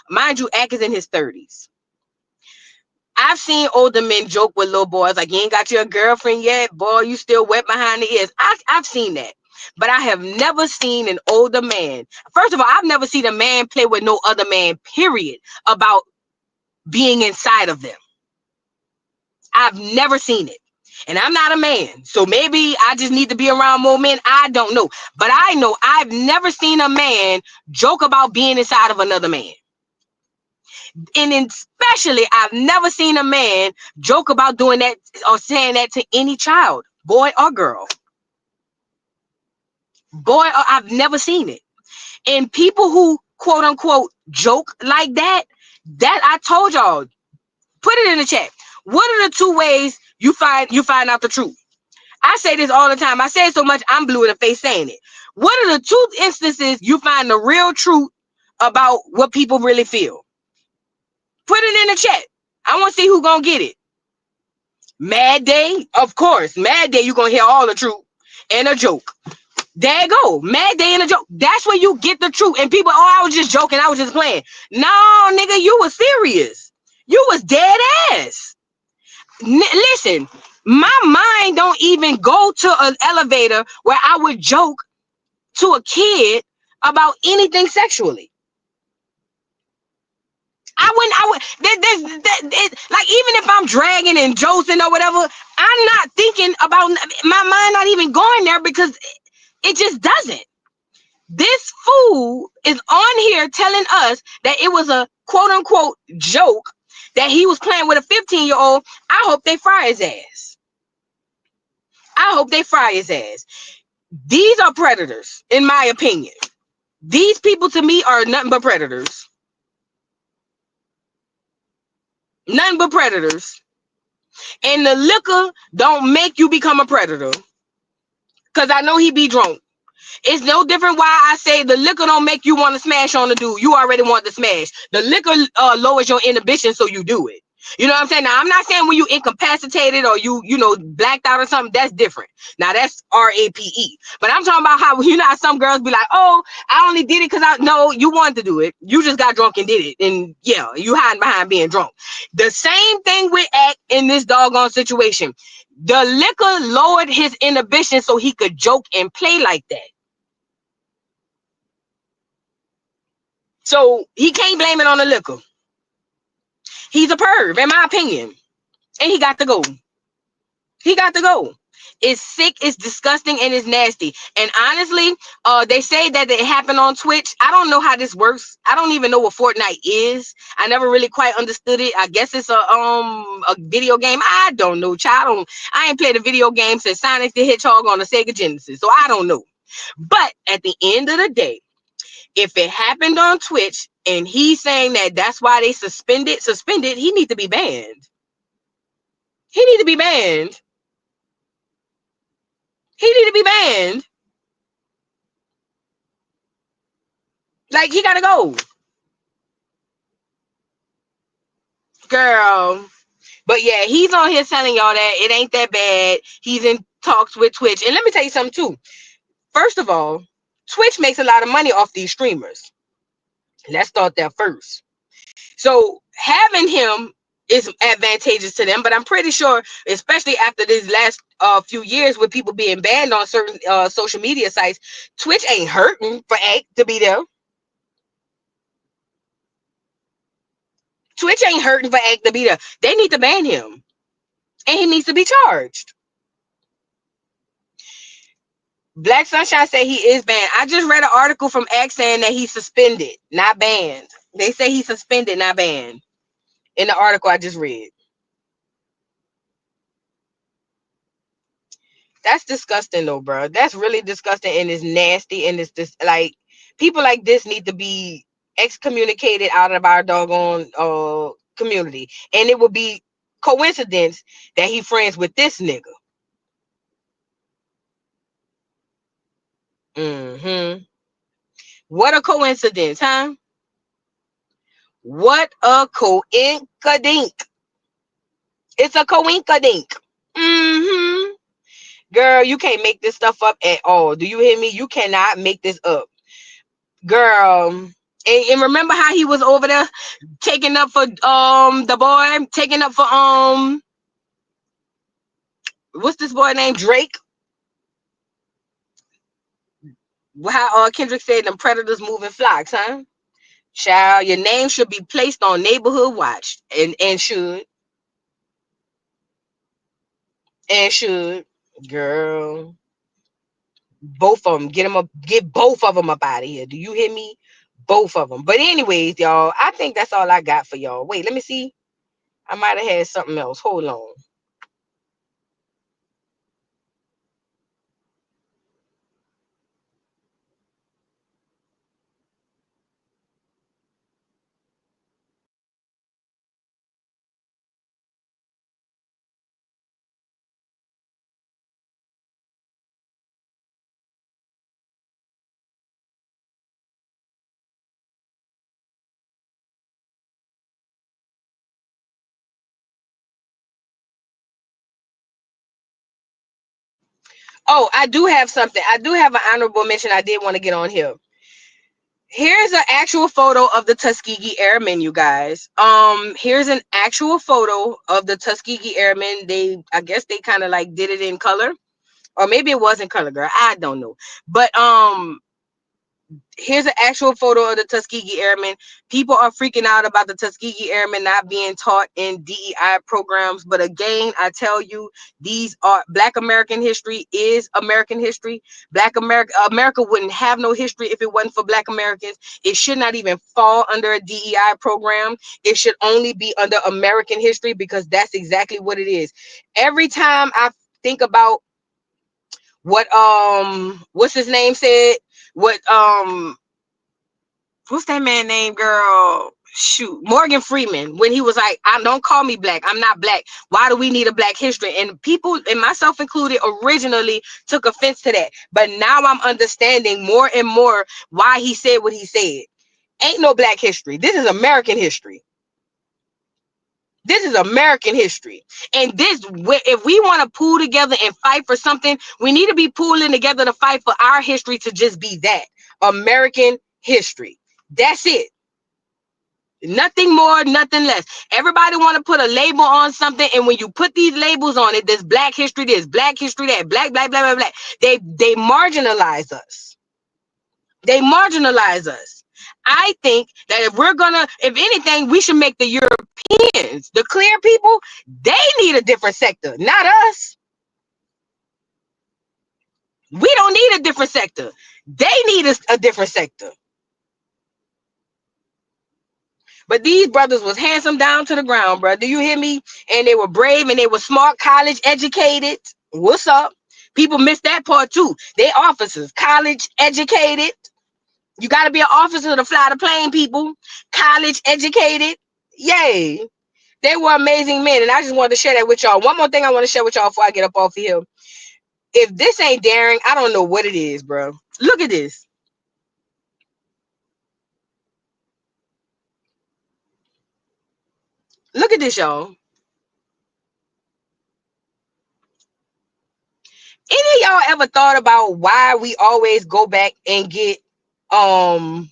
Mind you, Ak is in his 30s. I've seen older men joke with little boys like, you ain't got your girlfriend yet, boy, you still wet behind the ears. I've seen that. But I have never seen an older man. First of all, I've never seen a man play with no other man, period, about being inside of them. I've never seen it. And I'm not a man. So maybe I just need to be around more men. I don't know. But I know I've never seen a man joke about being inside of another man. And especially, I've never seen a man joke about doing that or saying that to any child, boy or girl. I've never seen it. And people who quote unquote joke like that I told y'all, put it in the chat. What are the two ways you find out the truth? I say this all the time. I say it so much I'm blue in the face saying it. What are the two instances you find the real truth about what people really feel? Put it in the chat. I want to see who gonna get it. Mad Day, of course. Mad Day, you gonna hear all the truth and a joke. There you go. Mad Day and a joke. That's where you get the truth. And people, I was just joking. I was just playing. No, nigga, you was serious. You was dead ass. Listen, my mind don't even go to an elevator where I would joke to a kid about anything sexually. Like, even if I'm dragging and Joce or whatever, I'm not thinking about, my mind not even going there because it just doesn't. This fool is on here telling us that it was a quote unquote joke that he was playing with a 15-year-old. I hope they fry his ass. I hope they fry his ass. These are predators, in my opinion. These people to me are nothing but predators. Nothing but predators. And the liquor don't make you become a predator. Because I know he be drunk. It's no different why I say the liquor don't make you want to smash on the dude. You already want to smash. The liquor lowers your inhibition, so you do it. You know what I'm saying? Now, I'm not saying when you incapacitated or you blacked out or something, that's different. Now, that's RAPE. But I'm talking about how, how some girls be like, oh, I only did it because no, you wanted to do it. You just got drunk and did it. And yeah, you hiding behind being drunk. The same thing with Ak in this doggone situation. The liquor lowered his inhibition so he could joke and play like that. So he can't blame it on the liquor. He's a perv, in my opinion. And he got to go. He got to go. It's sick, it's disgusting, and it's nasty. And honestly, they say that it happened on Twitch. I don't know how this works. I don't even know what Fortnite is. I never really quite understood it. I guess it's a video game. I don't know, child. I ain't played a video game since Sonic the Hedgehog on the Sega Genesis, so I don't know. But at the end of the day, if it happened on Twitch and he's saying that that's why they suspended, he needs to be banned. He need to be banned. He need to be banned. Like, he gotta go. Girl. But yeah, he's on here telling y'all that it ain't that bad. He's in talks with Twitch. And let me tell you something too. First of all, Twitch makes a lot of money off these streamers. Let's start there first. So having him is advantageous to them, but I'm pretty sure, especially after these last few years with people being banned on certain social media sites, Twitch ain't hurting for Ak to be there. Twitch ain't hurting for Ak to be there. They need to ban him. And he needs to be charged. Black Sunshine say he is banned. I just read an article from Ak saying that he's suspended, not banned. They say he's suspended, not banned. In the article I just read. That's disgusting though, bro. That's really disgusting and it's nasty and it's just like people like this need to be excommunicated out of our doggone community. And it would be coincidence that he friends with this nigga. What a coincidence, huh? What a coinkadink. It's a coinkadink. Girl, you can't make this stuff up at all. Do you hear me? You cannot make this up. Girl, And remember how he was over there taking up for the boy, taking up for what's this boy named Drake? How Kendrick said them predators moving flocks, huh? Child, your name should be placed on neighborhood watch and should girl. Both of them, get both of them up out of here. Do you hear me? Both of them. But anyways, y'all, I think that's all I got for y'all. Wait, let me see. I might have had something else. Hold on. Oh, I do have something. I do have an honorable mention I did want to get on here. Here's an actual photo of the Tuskegee Airmen, you guys. Here's an actual photo of the Tuskegee Airmen. I guess they kind of like did it in color, or maybe it wasn't color, girl. I don't know. But here's an actual photo of the Tuskegee Airmen. People are freaking out about the Tuskegee Airmen not being taught in DEI programs. But again, I tell you, these are Black American history is American history. America wouldn't have no history if it wasn't for Black Americans. It should not even fall under a DEI program. It should only be under American history, because that's exactly what it is. Every time I think about what what's his name said, what what's that man name, girl? Shoot, Morgan Freeman, when he was like, don't call me black, I'm not black. Why do we need a black history? And people, and myself included, originally took offense to that. But now I'm understanding more and more why he said what he said. Ain't no black history. This is American history. This is American history. And this, if we want to pull together and fight for something, we need to be pulling together to fight for our history to just be that. American history. That's it. Nothing more, nothing less. Everybody want to put a label on something, and when you put these labels on it, there's black history, there's black history, that black, blah, blah, blah, blah. They marginalize us. They marginalize us. I think that if anything, we should make the Europeans, the clear people, they need a different sector, not us. We don't need a different sector. They need a different sector. But these brothers was handsome down to the ground, bro. Do you hear me? And they were brave and they were smart, college educated. What's up? People miss that part too. They officers, college educated. You got to be an officer to fly the plane, people. College educated. Yay. They were amazing men. And I just wanted to share that with y'all. One more thing I want to share with y'all before I get up off of here. If this ain't daring, I don't know what it is, bro. Look at this. Look at this, y'all. Any of y'all ever thought about why we always go back and get old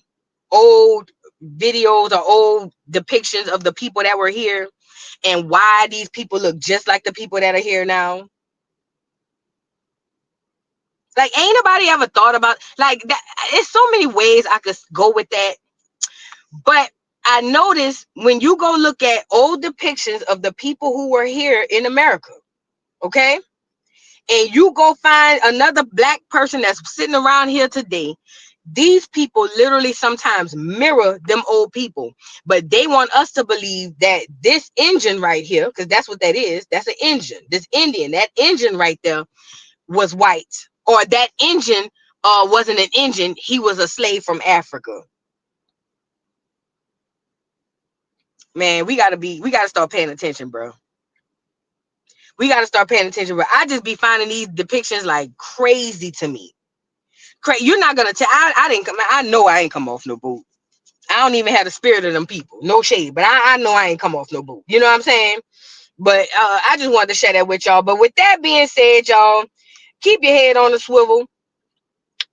videos or old depictions of the people that were here, and why these people look just like the people that are here now? Like, ain't nobody ever thought about like that? It's so many ways I could go with that, but I noticed when you go look at old depictions of the people who were here in America, okay, and you go find another black person that's sitting around here today, these people literally sometimes mirror them old people, but they want us to believe that this engine right here, because that's what that is, that's an engine, this Indian, that engine right there was white, or that engine wasn't an engine, he was a slave from Africa. Man, we gotta start paying attention, bro. We gotta start paying attention, bro. I just be finding these depictions like crazy to me. You're not gonna tell. I know I ain't come off no boot. I don't even have the spirit of them people. No shade, but I know I ain't come off no boot. You know what I'm saying? But I just wanted to share that with y'all. But with that being said, y'all, keep your head on the swivel.